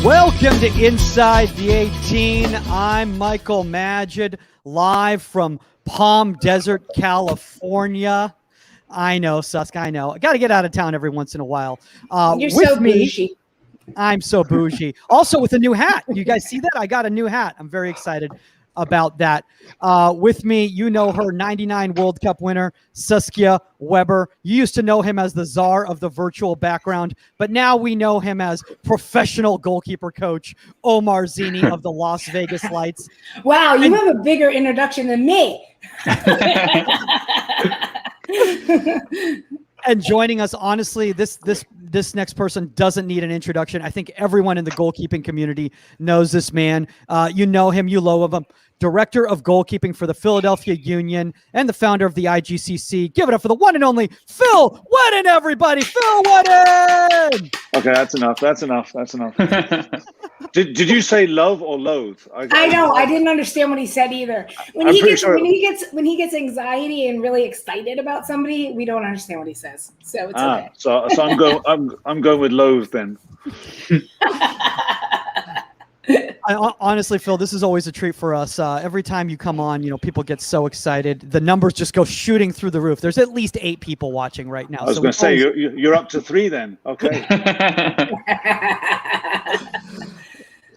Welcome to Inside the 18. I'm Michael Magid, live from Palm Desert, California. I know, Susk, I know. I got to get out of town every once in a while. You're so bougie. I'm so bougie. Also with a new hat. You guys see that? I got a new hat. I'm very excited about that. With me, you know her, 99 World Cup winner, Saskia Weber. You used to know him as the czar of the virtual background, but now we know him as professional goalkeeper coach, Omar Zini of the Las Vegas Lights. Wow, you have a bigger introduction than me. And joining us, honestly, this next person doesn't need an introduction. I think everyone in the goalkeeping community knows this man. You know him, you love him. Director of goalkeeping for the Philadelphia Union and the founder of the IGCC. Give it up for the one and only Phil Wheddon, everybody. Phil Wheddon. Okay, that's enough. That's enough. Did you say love or loathe? I know. I didn't understand what he said either. When he gets anxiety and really excited about somebody, we don't understand what he says. So it's okay. So I'm going with loathe then. Honestly, Phil, this is always a treat for us. Every time you come on, people get so excited. The numbers just go shooting through the roof. There's at least 8 people watching right now. I was going to say, you're up to 3 then. Okay.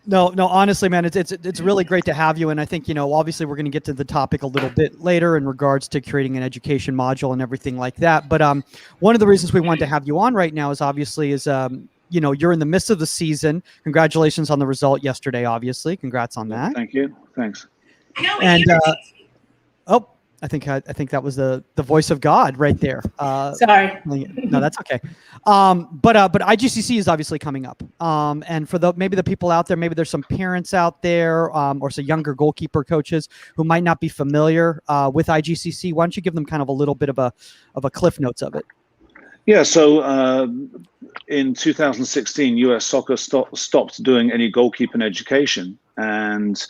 No, honestly, man, it's really great to have you. And I think, obviously we're going to get to the topic a little bit later in regards to creating an education module and everything like that. But one of the reasons we wanted to have you on right now is you're in the midst of the season. Congratulations on the result yesterday, obviously. Congrats on that. Thank you. Thanks. And I think that was the voice of God right there. Sorry. No, that's okay. But IGCC is obviously coming up. And for maybe the people out there, maybe there's some parents out there or some younger goalkeeper coaches who might not be familiar with IGCC. Why don't you give them kind of a little bit of a cliff notes of it? Yeah, so in 2016, US Soccer stopped doing any goalkeeping education. And,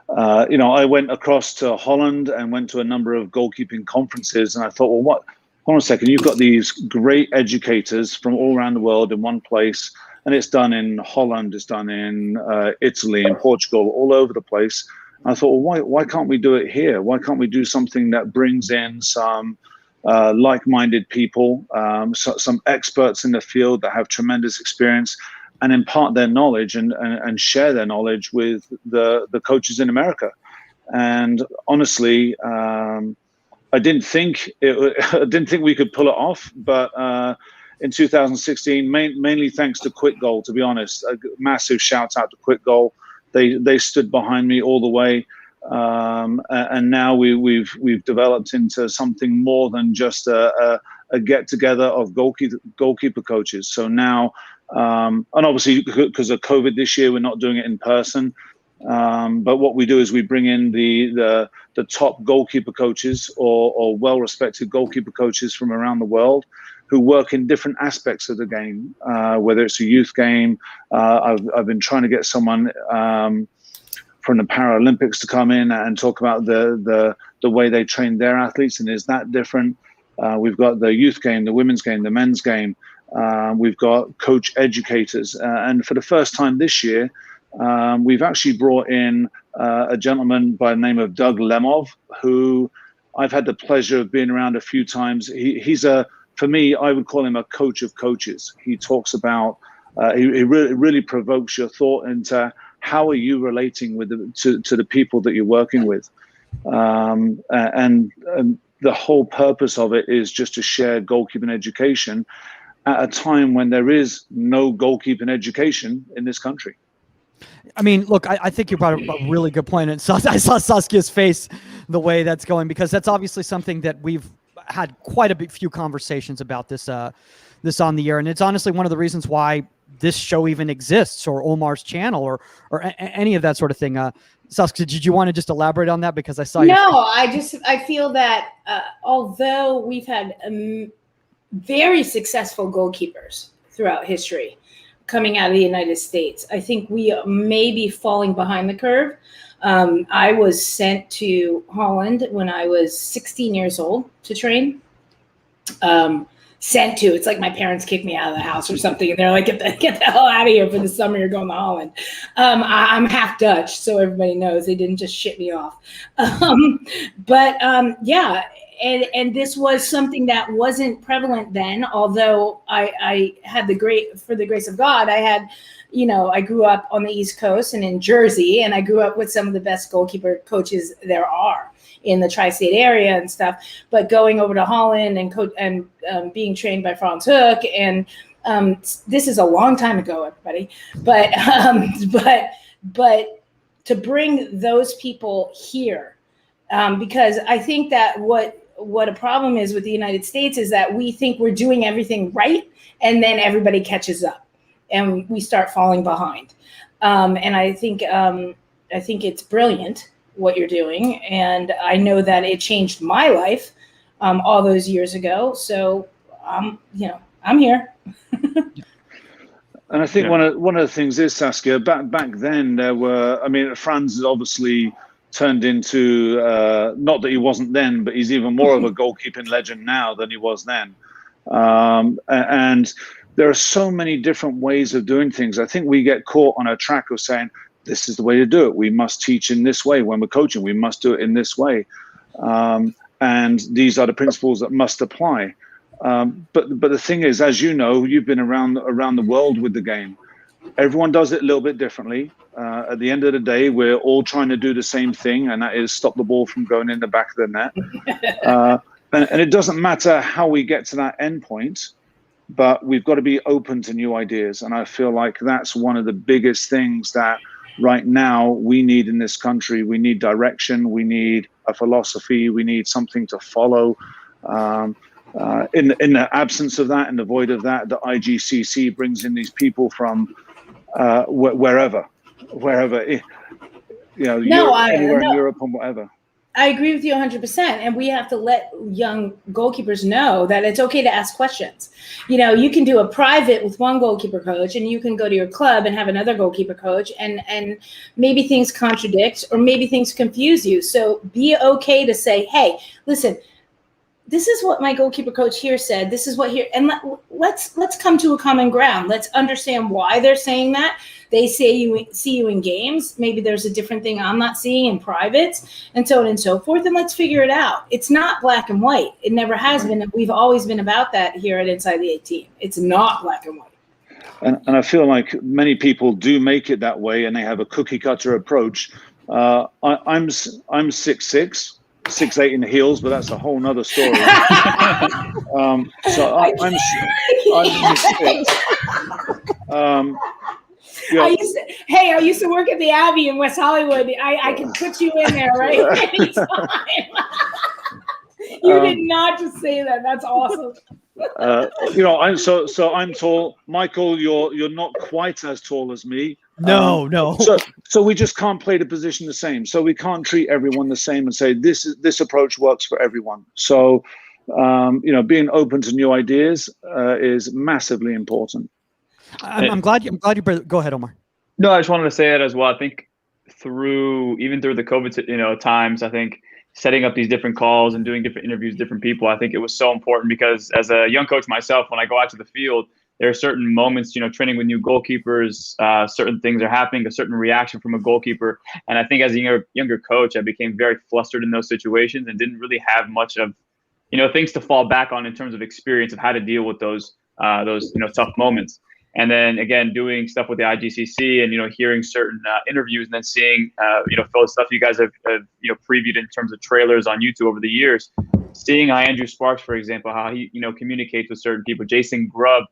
I went across to Holland and went to a number of goalkeeping conferences. And I thought, well, hold on a second, you've got these great educators from all around the world in one place. And it's done in Holland, it's done in Italy and Portugal, all over the place. And I thought, well, why can't we do it here? Why can't we do something that brings in some like-minded people, some experts in the field that have tremendous experience, and impart their knowledge and share their knowledge with the coaches in America. And honestly, I didn't think we could pull it off, but in 2016, mainly thanks to Quick Goal, to be honest, a massive shout out to Quick Goal. They stood behind me all the way. And now we've developed into something more than just a get together of goalkeeper coaches. So now, and obviously because of COVID this year, we're not doing it in person. But what we do is we bring in the top goalkeeper coaches or well-respected goalkeeper coaches from around the world who work in different aspects of the game, whether it's a youth game. I've been trying to get someone from the Paralympics to come in and talk about the way they train their athletes, and is that different? We've got the youth game, the women's game, the men's game. We've got coach educators, and for the first time this year, we've actually brought in a gentleman by the name of Doug Lemov, who I've had the pleasure of being around a few times. He's for me, I would call him a coach of coaches. He talks about, he really provokes your thought into how are you relating with to the people that you're working with, and the whole purpose of it is just to share goalkeeping education at a time when there is no goalkeeping education in this country. I mean, look, I think you brought a really good point. And I saw Saskia's face, the way that's going, because that's obviously something that we've had quite a few conversations about this on the air. And it's honestly one of the reasons why this show even exists, or Omar's channel, or any of that sort of thing. Saskia, did you want to just elaborate on that? Because I saw you. No, I feel that although we've had very successful goalkeepers throughout history coming out of the United States, I think we may be falling behind the curve. I was sent to Holland when I was 16 years old to train. sent to. It's like my parents kicked me out of the house or something, and they're like, get the hell out of here for the summer. You're going to Holland. I'm half Dutch, so everybody knows they didn't just ship me off. Yeah, and this was something that wasn't prevalent then. Although I had for the grace of God, I had. I grew up on the East Coast and in Jersey, and I grew up with some of the best goalkeeper coaches there are in the tri-state area and stuff. But going over to Holland and being trained by Franz Hook, and this is a long time ago, everybody. But to bring those people here, because I think that what a problem is with the United States is that we think we're doing everything right, and then everybody catches up. And we start falling behind. And I think it's brilliant what you're doing. And I know that it changed my life all those years ago. So I'm here. And I think one of the things is, Saskia, back then there were, Franz has obviously turned into, not that he wasn't then, but he's even more of a goalkeeping legend now than he was then. And there are so many different ways of doing things. I think we get caught on a track of saying, this is the way to do it. We must teach in this way. When we're coaching, we must do it in this way. And these are the principles that must apply. But the thing is, as you know, you've been around the world with the game. Everyone does it a little bit differently. At the end of the day, we're all trying to do the same thing, and that is stop the ball from going in the back of the net. And it doesn't matter how we get to that end point, but we've got to be open to new ideas. And I feel like that's one of the biggest things that right now we need in this country. We need direction. We need a philosophy. We need something to follow. In the absence of that, in the void of that, the IGCC brings in these people from wherever, anywhere in Europe and whatever. I agree with you 100%. And we have to let young goalkeepers know that it's okay to ask questions. You can do a private with one goalkeeper coach, and you can go to your club and have another goalkeeper coach, and maybe things contradict or maybe things confuse you. So be okay to say, hey, listen, this is what my goalkeeper coach here said. This is what here, and let's come to a common ground. Let's understand why they're saying that. They see you in games. Maybe there's a different thing I'm not seeing in privates, and so on and so forth. And let's figure it out. It's not black and white. It never has been. We've always been about that here at Inside the 18. It's not black and white. And I feel like many people do make it that way, and they have a cookie cutter approach. I'm 6'6". 6'8" in the heels, but that's a whole nother story. So I'm 6'6". I used to work at the Abbey in West Hollywood. I can put you in there, right? Anytime. You did not just say that. That's awesome. I'm tall. Michael, you're not quite as tall as me. No. So we just can't play the position the same. So we can't treat everyone the same and say this approach works for everyone. So being open to new ideas is massively important. I'm glad you go ahead, Omar. No, I just wanted to say that as well. I think through the COVID times, I think setting up these different calls and doing different interviews, different people, I think it was so important because as a young coach myself, when I go out to the field, there are certain moments, training with new goalkeepers, certain things are happening, a certain reaction from a goalkeeper. And I think as a younger coach, I became very flustered in those situations and didn't really have much of, things to fall back on in terms of experience of how to deal with those tough moments. And then again, doing stuff with the IGCC and, hearing certain interviews and then seeing, Phil, stuff you guys have previewed in terms of trailers on YouTube over the years, seeing how Andrew Sparks, for example, how he, communicates with certain people, Jason Grubb,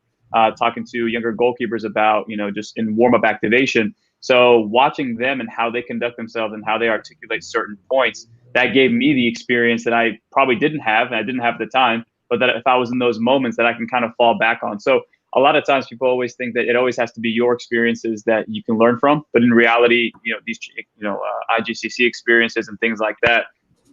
talking to younger goalkeepers about, just in warm-up activation. So watching them and how they conduct themselves and how they articulate certain points, that gave me the experience that I probably didn't have, and I didn't have at the time, but that if I was in those moments that I can kind of fall back on. So a lot of times people always think that it always has to be your experiences that you can learn from. But in reality, these, IGCC experiences and things like that,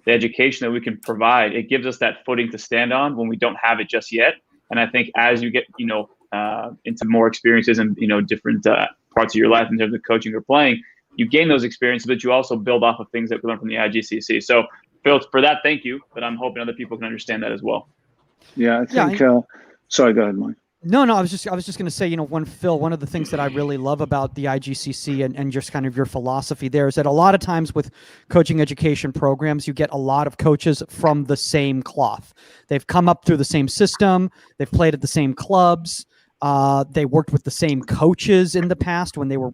the education that we can provide, it gives us that footing to stand on when we don't have it just yet. And I think as you get, into more experiences and, different parts of your life in terms of coaching or playing, you gain those experiences, but you also build off of things that we learn from the IGCC. So Phil, for that, thank you. But I'm hoping other people can understand that as well. Yeah, I think Sorry, go ahead, Mike. No, I was just going to say, one of the things that I really love about the IGCC and just kind of your philosophy there is that a lot of times with coaching education programs, you get a lot of coaches from the same cloth. They've come up through the same system. They've played at the same clubs. They worked with the same coaches in the past when they were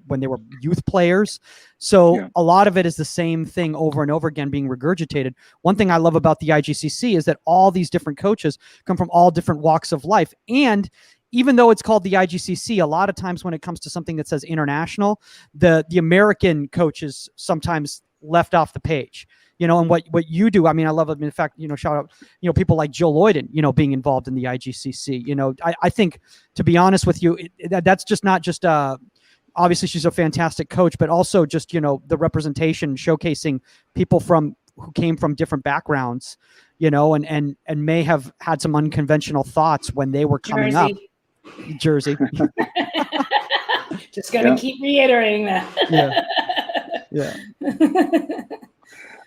youth players. So a lot of it is the same thing over and over again being regurgitated. One thing I love about the IGCC is that all these different coaches come from all different walks of life. And even though it's called the IGCC, a lot of times when it comes to something that says international, the American coaches sometimes left off the page. And what you do, I mean, I love it. In fact, shout out, people like Joe Wheddon, being involved in the IGCC. I think, to be honest with you, that's just not just, obviously she's a fantastic coach, but also just, the representation, showcasing people who came from different backgrounds, and may have had some unconventional thoughts when they were coming up. Jersey. Just going to keep reiterating that. Yeah.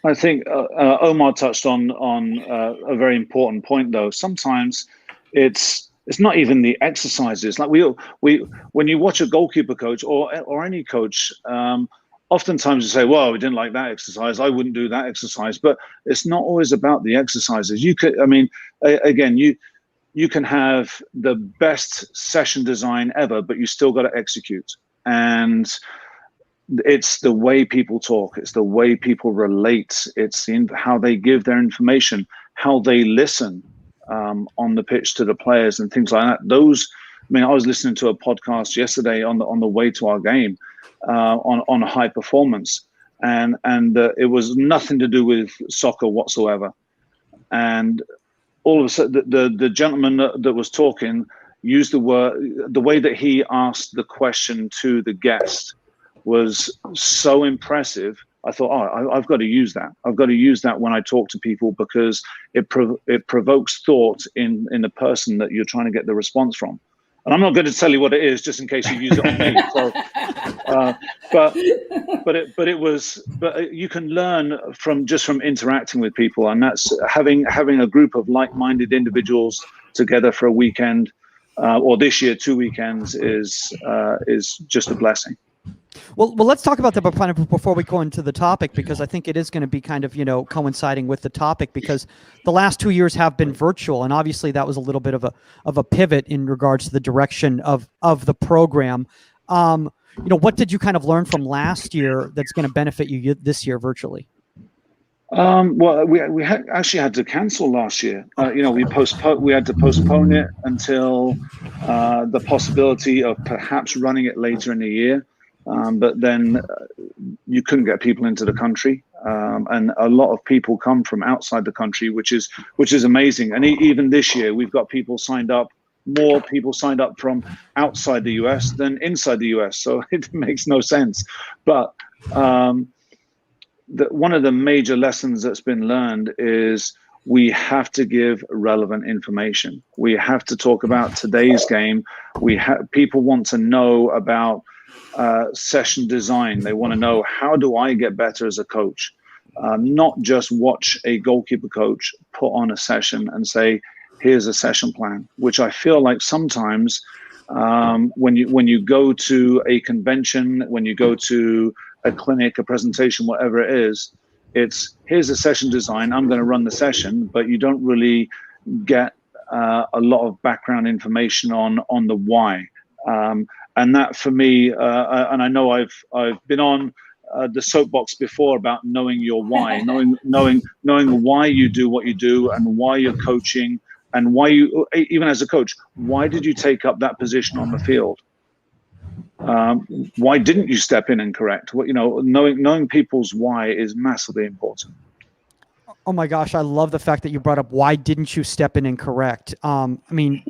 I think Omar touched on a very important point, though. Sometimes it's not even the exercises. Like when you watch a goalkeeper coach or any coach, oftentimes you say, "Well, we didn't like that exercise. I wouldn't do that exercise." But it's not always about the exercises. You can have the best session design ever, but you still got to execute. And it's the way people talk. It's the way people relate. It's how they give their information, how they listen on the pitch to the players and things like that. I was listening to a podcast yesterday on the way to our game on high performance, and it was nothing to do with soccer whatsoever. And all of a sudden, the gentleman that was talking used the way that he asked the question to the guest was so impressive. I thought, I've got to use that. I've got to use that when I talk to people, because it provokes thought in the person that you're trying to get the response from. And I'm not going to tell you what it is, just in case you use it on me. So, but you can learn from interacting with people, and that's having a group of like-minded individuals together for a weekend, or this year 2 weekends is just a blessing. Well, let's talk about that before we go into the topic, because I think it is going to be kind of, coinciding with the topic, because the last 2 years have been virtual. And obviously that was a little bit of a pivot in regards to the direction of the program. What did you kind of learn from last year that's going to benefit you this year virtually? Well, we actually had to cancel last year. We had to postpone it until the possibility of perhaps running it later in the year. But then you couldn't get people into the country, and a lot of people come from outside the country, which is amazing. And even this year, we've got more people signed up from outside the US than inside the US. So it makes no sense. But one of the major lessons that's been learned is we have to give relevant information. We have to talk about today's game. People want to know about session design. They want to know, how do I get better as a coach? Not just watch a goalkeeper coach put on a session and say, here's a session plan, which I feel like sometimes when you go to a convention, when you go to a clinic, a presentation, whatever it is, it's here's a session design, I'm going to run the session, but you don't really get a lot of background information on the why. And that for me, and I know I've been on the soapbox before about knowing your why, knowing why you do what you do, and why you're coaching, and why you, even as a coach, why did you take up that position on the field? Why didn't you step in and correct? Knowing people's why is massively important. Oh my gosh, I love the fact that you brought up why didn't you step in and correct?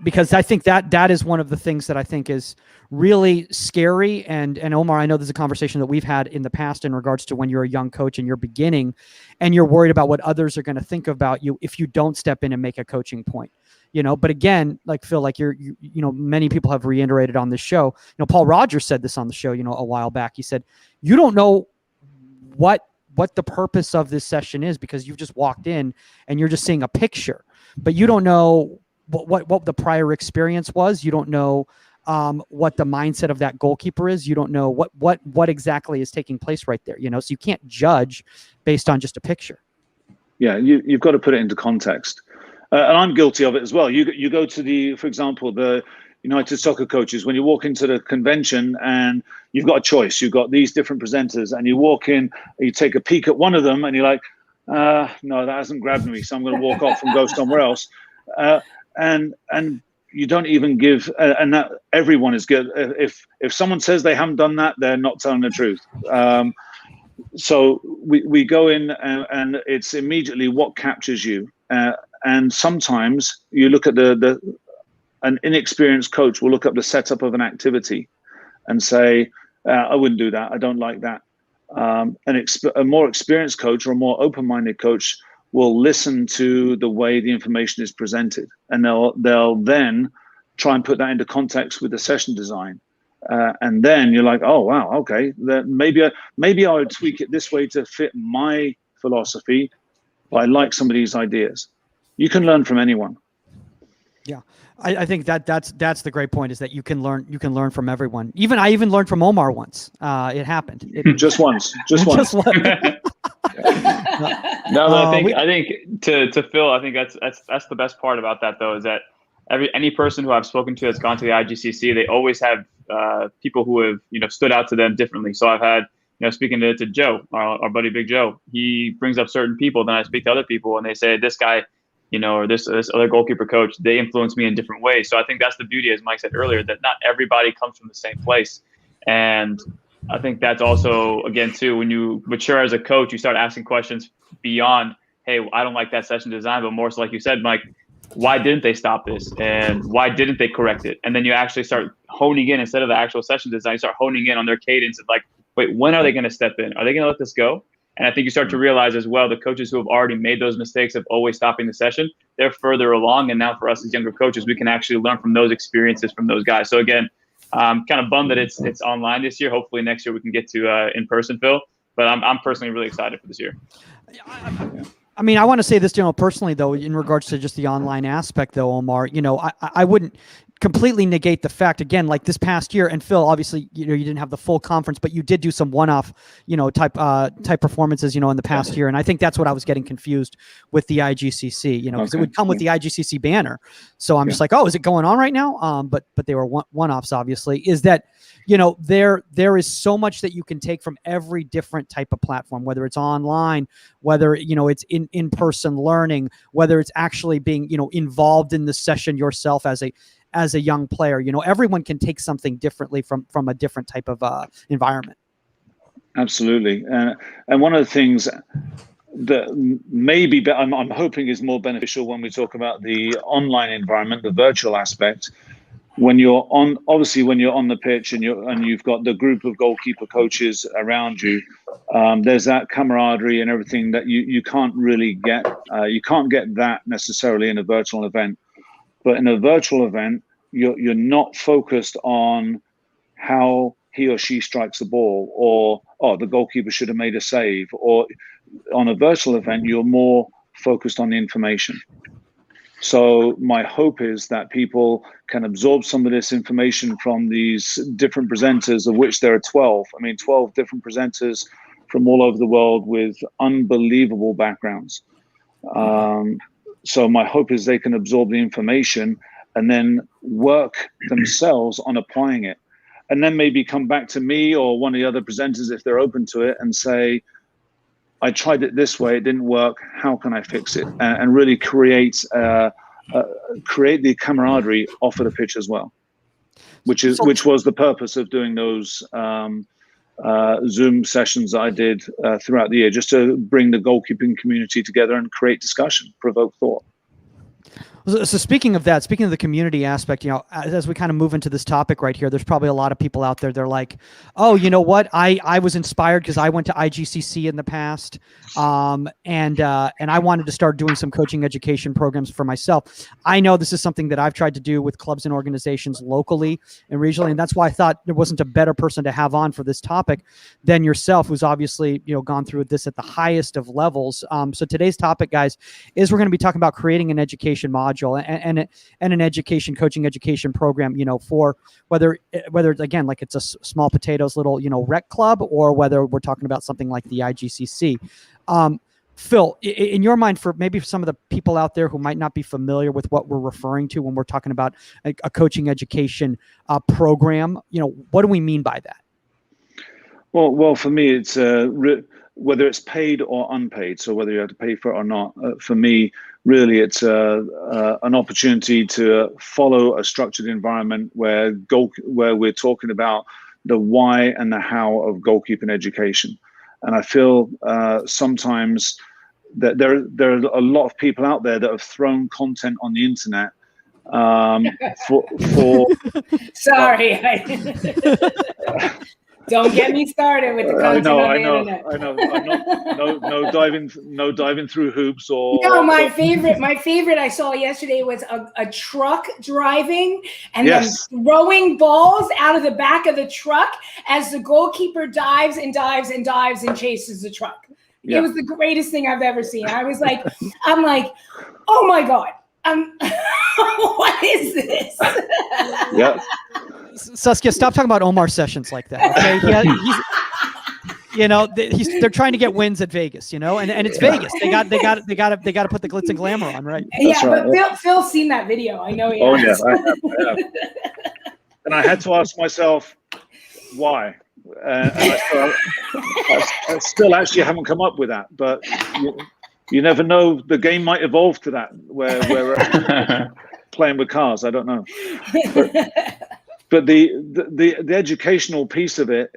Because I think that is one of the things that I think is really scary. And Omar, I know there's a conversation that we've had in the past in regards to when you're a young coach and you're beginning, and you're worried about what others are going to think about you if you don't step in and make a coaching point. But again, like Phil, like many people have reiterated on this show. Paul Rogers said this on the show, a while back. He said, you don't know what the purpose of this session is, because you've just walked in and you're just seeing a picture, but you don't know what the prior experience was. You don't know what the mindset of that goalkeeper is. You don't know what exactly is taking place right there. So you can't judge based on just a picture. Yeah, you've got to put it into context, and I'm guilty of it as well. You go to for example, the United Soccer Coaches, when you walk into the convention and you've got a choice, you've got these different presenters, and you walk in, you take a peek at one of them, and you're like, no, that hasn't grabbed me, so I'm going to walk off and go somewhere else. And you don't even give, and that everyone is good. If someone says they haven't done that, they're not telling the truth. So we go in and it's immediately what captures you. And sometimes you look at an inexperienced coach will look up the setup of an activity and say, I wouldn't do that. I don't like that. A more experienced coach or a more open-minded coach will listen to the way the information is presented, and they'll then try and put that into context with the session design. And then you're like, oh, wow, okay, maybe I would tweak it this way to fit my philosophy, but I like some of these ideas. You can learn from anyone. Yeah, I think that's the great point, is that you can learn from everyone. I even learned from Omar once. It happened. Just once. No, but I think to Phil, I think that's the best part about that, though, is that any person who I've spoken to that's gone to the IGCC, they always have people who have stood out to them differently. So I've had speaking to Joe, our buddy Big Joe, he brings up certain people. Then I speak to other people, and they say this guy, or this other goalkeeper coach, they influence me in different ways. So I think that's the beauty, as Mike said earlier, that not everybody comes from the same place. And I think that's also, again, too, when you mature as a coach, you start asking questions beyond, hey, I don't like that session design, but more so, like you said, Mike, why didn't they stop this? And why didn't they correct it? And then you actually start honing in, instead of the actual session design, you start honing in on their cadence of like, wait, when are they going to step in? Are they going to let this go? And I think you start to realize as well, the coaches who have already made those mistakes of always stopping the session, they're further along. And now for us as younger coaches, we can actually learn from those experiences from those guys. So again, I'm kind of bummed that it's online this year. Hopefully next year we can get to in person, Phil. But I'm personally really excited for this year. I mean, I want to say this, personally, though, in regards to just the online aspect, though, Omar, I wouldn't completely negate the fact, again, like this past year, and Phil, obviously, you didn't have the full conference, but you did do some one-off, type performances, in the past year. And I think that's what I was getting confused with the IGCC, because it would come with the IGCC banner. So I'm just like, oh, is it going on right now? But they were one-offs, obviously. Is that, there is so much that you can take from every different type of platform, whether it's online, whether, it's in-person learning, whether it's actually being, involved in the session yourself as a young player. Everyone can take something differently from a different type of environment. Absolutely. And one of the things that maybe I'm hoping is more beneficial when we talk about the online environment, the virtual aspect, when you're on the pitch and you've got the group of goalkeeper coaches around you, there's that camaraderie and everything that you can't really get. You can't get that necessarily in a virtual event. But in a virtual event, you're not focused on how he or she strikes the ball, or, oh, the goalkeeper should have made a save. Or on a virtual event, you're more focused on the information. So my hope is that people can absorb some of this information from these different presenters, of which there are 12. 12 different presenters from all over the world with unbelievable backgrounds. So my hope is they can absorb the information and then work themselves on applying it. And then maybe come back to me or one of the other presenters, if they're open to it, and say, I tried it this way, it didn't work, how can I fix it? And really create the camaraderie off of the pitch as well, which was the purpose of doing those Zoom sessions that I did throughout the year, just to bring the goalkeeping community together and create discussion, provoke thought. So speaking of the community aspect, as we kind of move into this topic right here, there's probably a lot of people out there. They're like, oh, you know what? I was inspired because I went to IGCC in the past, and I wanted to start doing some coaching education programs for myself. I know this is something that I've tried to do with clubs and organizations locally and regionally, and that's why I thought there wasn't a better person to have on for this topic than yourself, who's obviously gone through this at the highest of levels. So today's topic, guys, is we're going to be talking about creating an education module module and an coaching education program, for whether it's, again, like it's a small potatoes little, rec club, or whether we're talking about something like the IGCC. Phil, in your mind, for maybe some of the people out there who might not be familiar with what we're referring to when we're talking about a coaching education program, what do we mean by that? Well, for me, it's whether it's paid or unpaid. So whether you have to pay for it or not, for me, really, it's an opportunity to follow a structured environment where we're talking about the why and the how of goalkeeping education. And I feel sometimes that there are a lot of people out there that have thrown content on the internet for Sorry. Don't get me started with the content on the internet. I know. No diving through hoops or. No, my favorite I saw yesterday was a truck driving and then throwing balls out of the back of the truck as the goalkeeper dives and dives and dives and chases the truck. Yeah. It was the greatest thing I've ever seen. I'm like, oh my God. What is this? Yeah. Saskia, stop talking about Omar Sessions like that. Okay, they're trying to get wins at Vegas, and it's Vegas. They got to put the glitz and glamour on, right? Yeah, but Phil's seen that video. I know he has. I have. And I had to ask myself why, and I still actually haven't come up with that. But you never know. The game might evolve to that where we're playing with cars. I don't know. But the educational piece of it,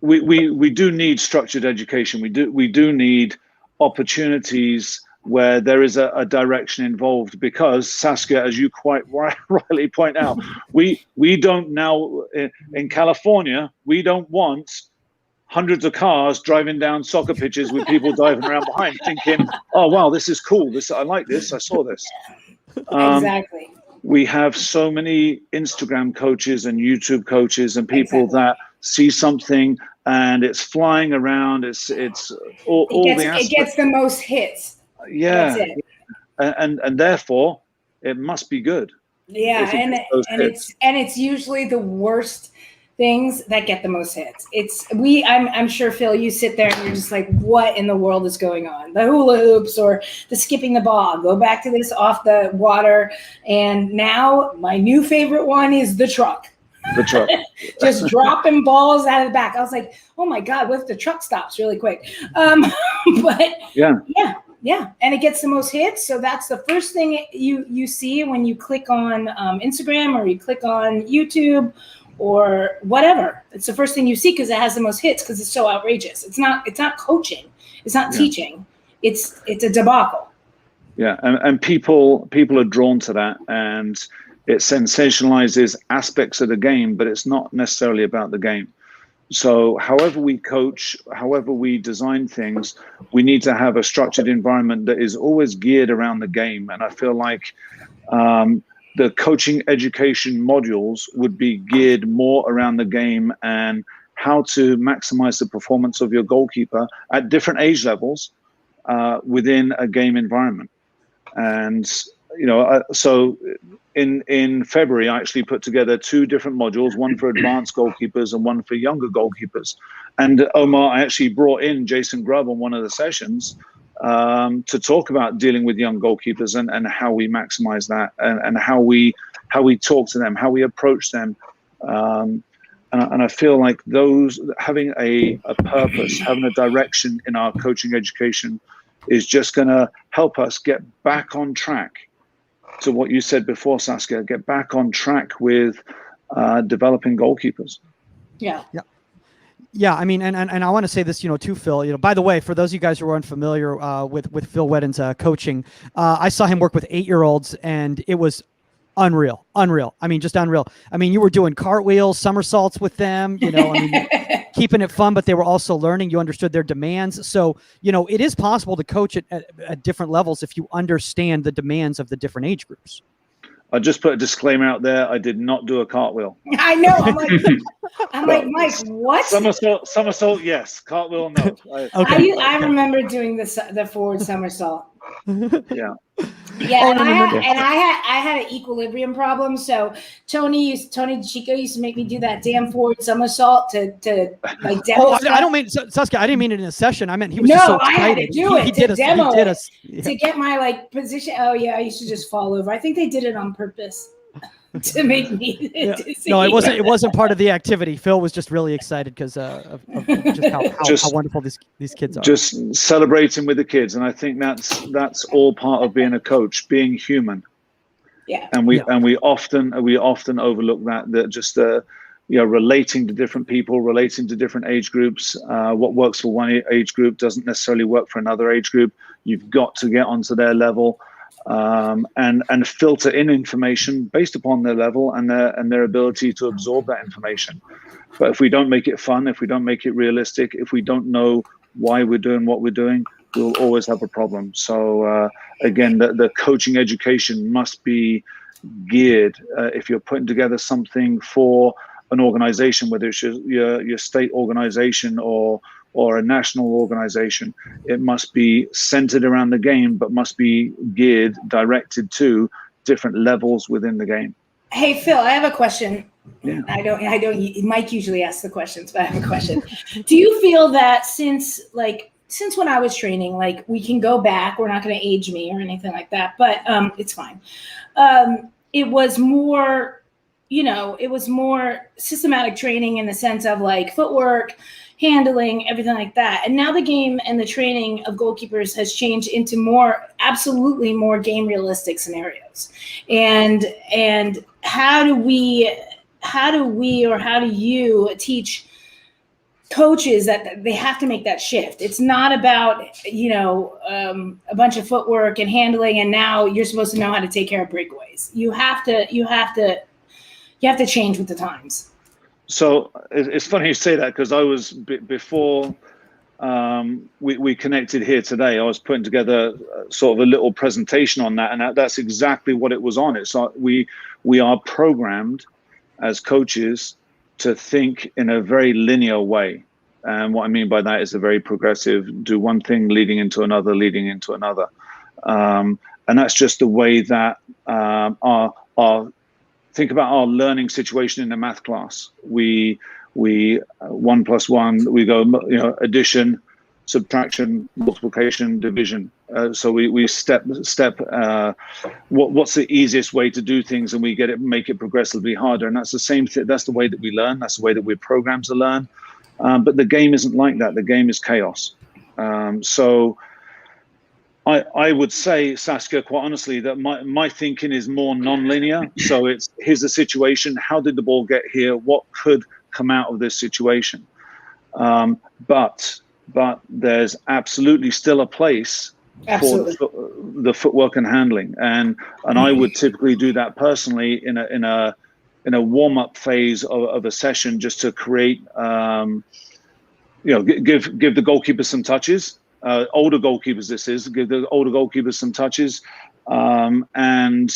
we do need structured education. We do need opportunities where there is a direction involved, because Saskia, as you quite rightly point out, we don't now in California, we don't want hundreds of cars driving down soccer pitches with people diving around behind thinking, oh wow, this is cool, I like this, I saw this. Exactly. We have so many Instagram coaches and YouTube coaches and people that see something and it's flying around. It's all the aspects. It gets the most hits. Yeah. That's it. And therefore it must be good. Yeah, and it's usually the worst things that get the most hits. I'm sure, Phil, you sit there and you're just like, what in the world is going on? The hula hoops or the skipping the ball, go back to this off the water. And now my new favorite one is the truck. The truck. Just dropping balls out of the back. I was like, oh my God, what if the truck stops really quick? But yeah. And it gets the most hits. So that's the first thing you see when you click on Instagram or you click on YouTube or whatever. It's the first thing you see because it has the most hits because it's so outrageous. It's not coaching. It's not teaching. It's a debacle. Yeah, and people are drawn to that, and it sensationalizes aspects of the game, but it's not necessarily about the game. So however we coach, however we design things, we need to have a structured environment that is always geared around the game. And I feel like the coaching education modules would be geared more around the game and how to maximize the performance of your goalkeeper at different age levels within a game environment. And, so in February, I actually put together 2 different modules, one for advanced goalkeepers and one for younger goalkeepers. And Omar, I actually brought in Jason Grubb on one of the sessions to talk about dealing with young goalkeepers and how we maximize that and how we talk to them, how we approach them. And I feel like those having a purpose, having a direction in our coaching education is just going to help us get back on track to what you said before, Saskia, get back on track with developing goalkeepers. Yeah. Yeah, I mean, and I want to say this, too, Phil. By the way, for those of you guys who are unfamiliar with Phil Wheddon's coaching, I saw him work with 8-year-olds, and it was unreal. I mean, just unreal. I mean, you were doing cartwheels, somersaults with them, keeping it fun, but they were also learning. You understood their demands. So, it is possible to coach at different levels if you understand the demands of the different age groups. I just put a disclaimer out there. I did not do a cartwheel. I know. I'm like, Mike, what? Somersault, yes. Cartwheel, no. I remember doing the forward somersault. Yeah. Yeah, Oh, and no, no, no, no. I had an equilibrium problem. So Tony Chico used to make me do that damn forward somersault to like demo Oh, stuff. I don't mean Saskia. I didn't mean it in a session. I meant he was just so No, I had to excited. do it to demo He did it yeah. to get my like position. Oh yeah, I used to just fall over. I think they did it on purpose to make me Yeah. dizzy. No, it wasn't. It wasn't part of the activity. Phil was just really excited because of just how wonderful these kids are. Just celebrating with the kids, and I think that's all part of being a coach, being human. Yeah. And we often overlook that just relating to different people, relating to different age groups. What works for one age group doesn't necessarily work for another age group. You've got to get onto their level. And filter in information based upon their level and their ability to absorb that information. But if we don't make it fun, if we don't make it realistic, if we don't know why we're doing what we're doing, we'll always have a problem. So again, the coaching education must be geared. If you're putting together something for an organization, whether it's your state organization or a national organization, it must be centered around the game, but must be geared, directed to different levels within the game. Hey Phil, I have a question. Yeah. I don't. Mike usually asks the questions, but I have a question. Do you feel that since when I was training, like we can go back, we're not going to age me or anything like that, but it's fine. It was more, it was more systematic training in the sense of like footwork, handling, everything like that. And now the game and the training of goalkeepers has changed into absolutely more game realistic scenarios. And how do you teach coaches that they have to make that shift? It's not about, a bunch of footwork and handling, and now you're supposed to know how to take care of breakaways. You have to change with the times. So it's funny you say that, because I was before we connected here today, I was putting together sort of a little presentation on that, and that's exactly what it was on. It's like we are programmed as coaches to think in a very linear way. And what I mean by that is a very progressive, do one thing leading into another. And that's just the way that think about our learning situation in the math class. We 1 + 1, we go, addition, subtraction, multiplication, division. So we step. What's the easiest way to do things, and we make it progressively harder. And that's the same thing. That's the way that we learn. That's the way that we're programmed to learn. But the game isn't like that. The game is chaos. So I would say, Saskia, quite honestly, that my thinking is more non-linear. So here's the situation. How did the ball get here? What could come out of this situation? But there's absolutely still a place for the footwork and handling. And I would typically do that personally in a warm-up phase of a session, just to create, give the goalkeeper some touches. Older goalkeepers, give the older goalkeepers some touches, and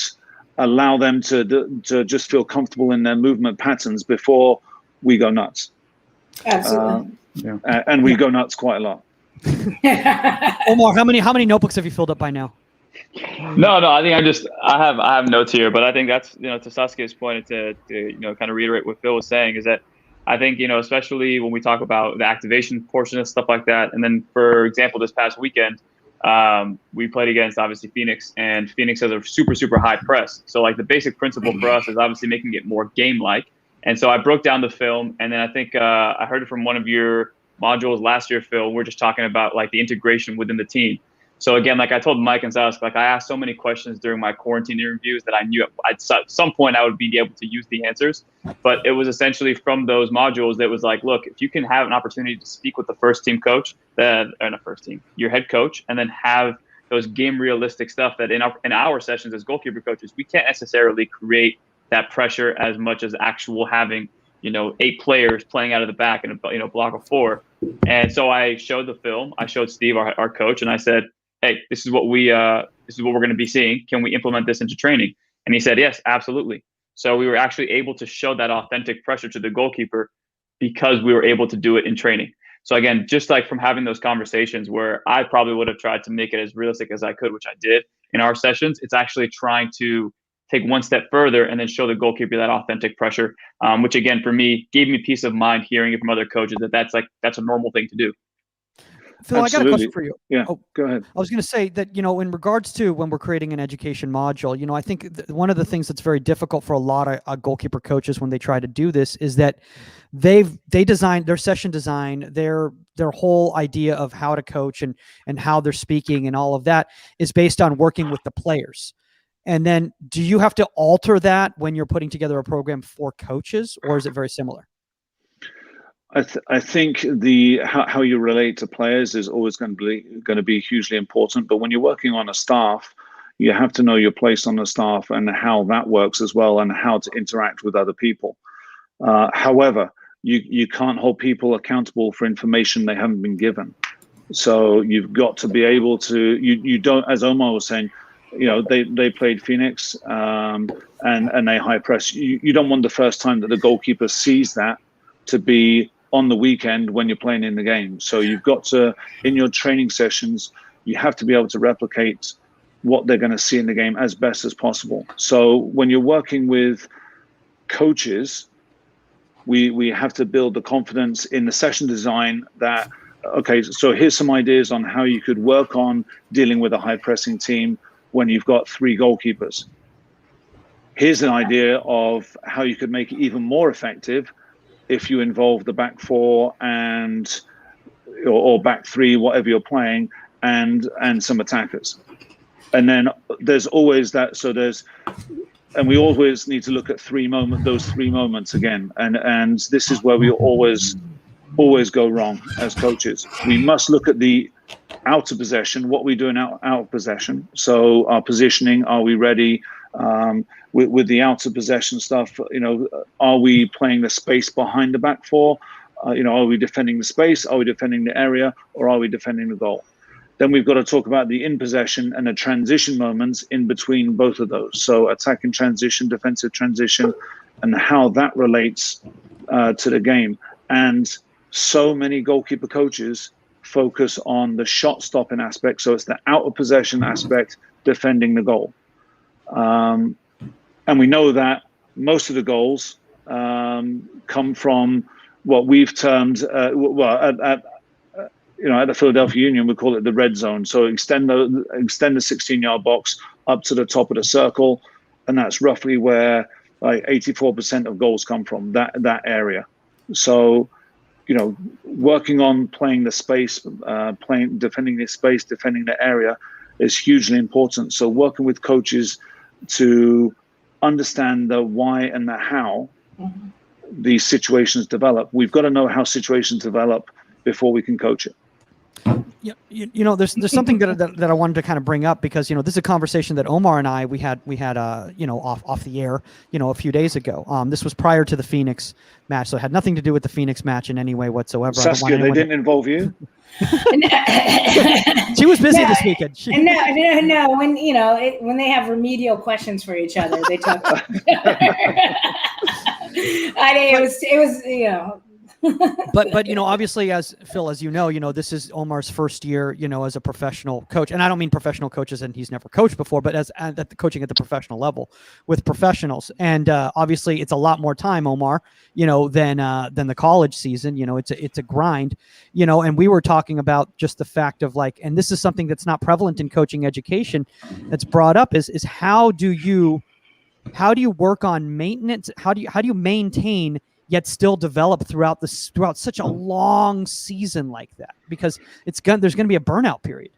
allow them to just feel comfortable in their movement patterns before we go nuts. Absolutely. And we go nuts quite a lot. Omar, how many notebooks have you filled up by now? No, I think I have notes here, but I think that's, to Saskia's point, to kind of reiterate what Phil was saying, is that I think, especially when we talk about the activation portion of stuff like that. And then, for example, this past weekend, we played against, obviously, Phoenix, and Phoenix has a super, super high press. So like the basic principle for us is obviously making it more game-like. And so I broke down the film, and then I think I heard it from one of your modules last year, Phil. We're just talking about like the integration within the team. So again, like I told Mike and Sask, like I asked so many questions during my quarantine interviews that I knew at some point I would be able to use the answers. But it was essentially from those modules that was like, look, if you can have an opportunity to speak with the first team coach, your head coach, and then have those game realistic stuff that in our sessions as goalkeeper coaches, we can't necessarily create that pressure as much as actual having 8 players playing out of the back in a block of 4. And so I showed the film. I showed Steve, our coach, and I said, hey, this is what we're going to be seeing. Can we implement this into training? And he said, yes, absolutely. So we were actually able to show that authentic pressure to the goalkeeper because we were able to do it in training. So again, just like from having those conversations where I probably would have tried to make it as realistic as I could, which I did, in our sessions. It's actually trying to take one step further and then show the goalkeeper that authentic pressure, which again, for me, gave me peace of mind hearing it from other coaches that's a normal thing to do. Phil, Absolutely. I got a question for you. Yeah, go ahead. I was going to say that, in regards to when we're creating an education module, I think one of the things that's very difficult for a lot of goalkeeper coaches when they try to do this is that they design their session design, their whole idea of how to coach and how they're speaking and all of that is based on working with the players. And then do you have to alter that when you're putting together a program for coaches, or is it very similar? I think how you relate to players is always going to be hugely important. But when you're working on a staff, you have to know your place on the staff and how that works as well, and how to interact with other people. However, you can't hold people accountable for information they haven't been given. So you've got to be able to. You don't, as Omar was saying, they played Phoenix and they high press. You don't want the first time that the goalkeeper sees that to be on the weekend when you're playing in the game. So you've got to, in your training sessions, you have to be able to replicate what they're going to see in the game as best as possible. So when you're working with coaches, we have to build the confidence in the session design that, okay, so here's some ideas on how you could work on dealing with a high pressing team when you've got 3 goalkeepers. Here's an idea of how you could make it even more effective if you involve the back 4 or back 3, whatever you're playing, and some attackers. And then there's always that. So and we always need to look at those 3 moments again. And this is where we always go wrong as coaches. We must look at the out of possession, what we're doing out of possession. So our positioning, are we ready? With the out of possession stuff, are we playing the space behind the back 4? Are we defending the space? Are we defending the area? Or are we defending the goal? Then we've got to talk about the in possession and the transition moments in between both of those. So attacking transition, defensive transition, and how that relates to the game. And so many goalkeeper coaches focus on the shot stopping aspect. So it's the out of possession aspect, defending the goal. And we know that most of the goals come from what we've termed, at the Philadelphia Union, we call it the red zone. So extend the 16-yard box up to the top of the circle, and that's roughly where like 84% of goals come from, that area. So, working on playing the space, defending the space, defending the area is hugely important. So working with coaches to understand the why and the how these situations develop. We've got to know how situations develop before we can coach it. Yeah, there's something that I wanted to kind of bring up, because this is a conversation that Omar and I we had off the air a few days ago. This was prior to the Phoenix match, so it had nothing to do with the Phoenix match in any way whatsoever. Saskia, they didn't involve you? She was busy this weekend. No. When they have remedial questions for each other, they talk. It was. But obviously, as Phil, as this is Omar's first year, as a professional coach, and I don't mean professional coaches and he's never coached before, but as at the coaching at the professional level with professionals. And obviously, it's a lot more time, Omar, than the college season. It's a grind, and we were talking about just the fact of and this is something that's not prevalent in coaching education that's brought up is how do you work on maintenance? How do you maintain yet still develop throughout such a long season like that? Because there's going to be a burnout period.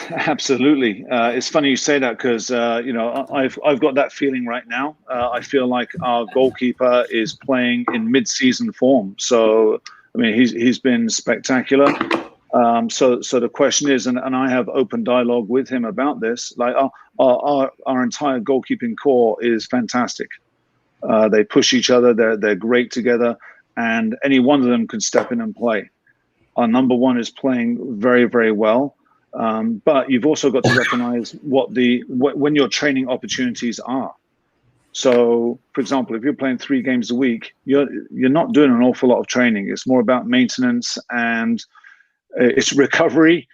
Absolutely. It's funny you say that, because I've got that feeling right now. I feel like our goalkeeper is playing in mid-season form. So I mean, he's been spectacular. So the question is, and I have open dialogue with him about this. Like our entire goalkeeping core is fantastic. They push each other. They're great together, and any one of them can step in and play. Our number 1 is playing very, very well, but you've also got to recognize when your training opportunities are. So, for example, if you're playing 3 games a week, you're not doing an awful lot of training. It's more about maintenance and it's recovery.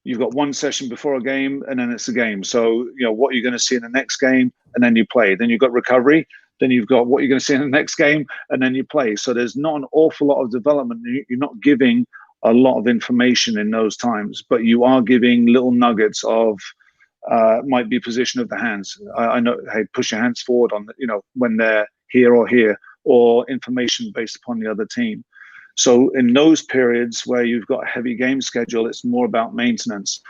you've got one session before a game, and then it's a game. So, what you're going to see in the next game, and then you play. Then you've got recovery. Then you've got what you're going to see in the next game, and then you play. So there's not an awful lot of development. You're not giving a lot of information in those times, but you are giving little nuggets of, might be position of the hands. I know, hey, push your hands forward on, when they're here, or information based upon the other team. So in those periods where you've got a heavy game schedule, it's more about maintenance.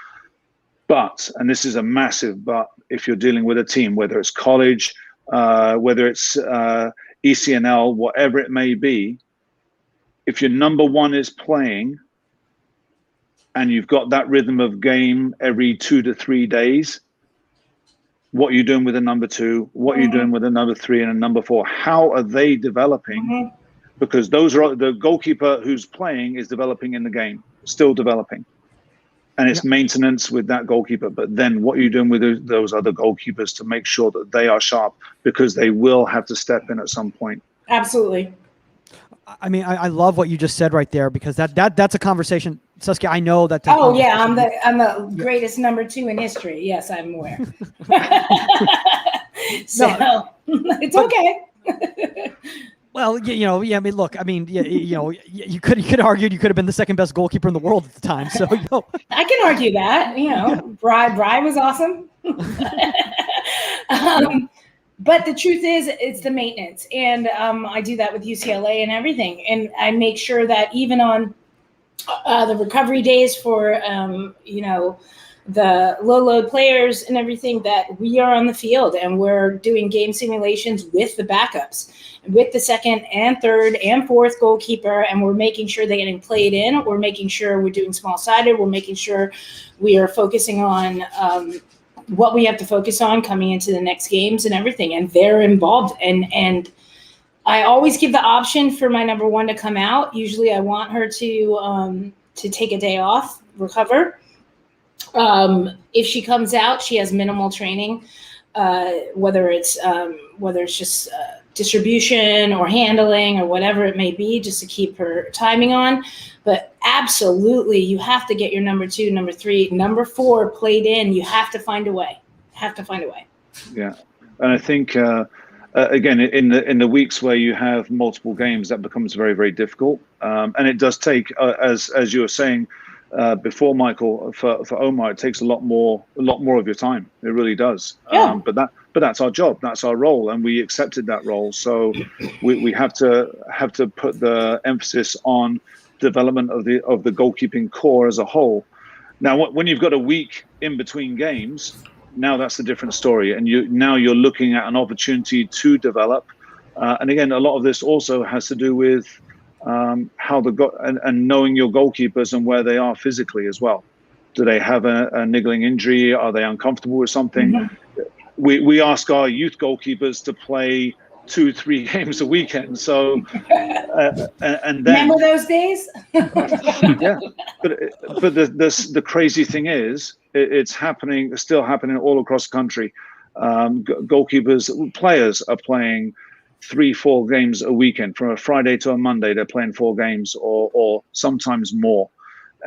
But, and this is a massive but, if you're dealing with a team, whether it's college, whether it's ECNL, whatever it may be, if your number one is playing and you've got that rhythm of game every 2 to 3 days, what are you doing with a number two? What are you doing with a number three and a number four? How are they developing? Because those are the goalkeeper who's playing is developing in the game, still developing. And it's maintenance with that goalkeeper. But then what are you doing with those other goalkeepers to make sure that they are sharp? Because they will have to step in at some point. Absolutely. I mean, I love what you just said right there, because that's a conversation, Saskia. I know that. Oh yeah, I'm the greatest number two in history. Yes, I'm aware. So it's okay. Well, I mean, look, I mean, you could argue you could have been the second best goalkeeper in the world at the time. So I can argue that. Bry was awesome. But the truth is, it's the maintenance, and I do that with UCLA and everything, and I make sure that even on the recovery days for the low load players and everything, that we are on the field and we're doing game simulations with the backups, with the second and third and fourth goalkeeper, and we're making sure they're getting played in. We're making sure we're doing small sided. We're making sure we are focusing on what we have to focus on coming into the next games and everything, and they're involved. And I always give the option for my number one to come out. Usually I want her to take a day off, recover. If she comes out, she has minimal training, whether it's just distribution or handling or whatever it may be, just to keep her timing on. But absolutely, you have to get your number two, number three, number four played in. You have to find a way. Yeah, and I think again, in the weeks where you have multiple games, that becomes very, very difficult. And it does take, as you were saying before, Michael, for Omar, it takes a lot more of your time. It really does. Yeah. But that's our job. That's our role, and we accepted that role. So we have to put the emphasis on development of the goalkeeping core as a whole. Now, when you've got a week in between games, now that's a different story, and you're looking at an opportunity to develop. And again, a lot of this also has to do with how and knowing your goalkeepers and where they are physically as well. Do they have a niggling injury? Are they uncomfortable with something? Mm-hmm. We ask our youth goalkeepers to play 2-3 games a weekend. So and then remember those days? Yeah, but the crazy thing is, it's still happening all across the country. Players are playing 3-4 games a weekend. From a Friday to a Monday, they're playing 4 games or sometimes more.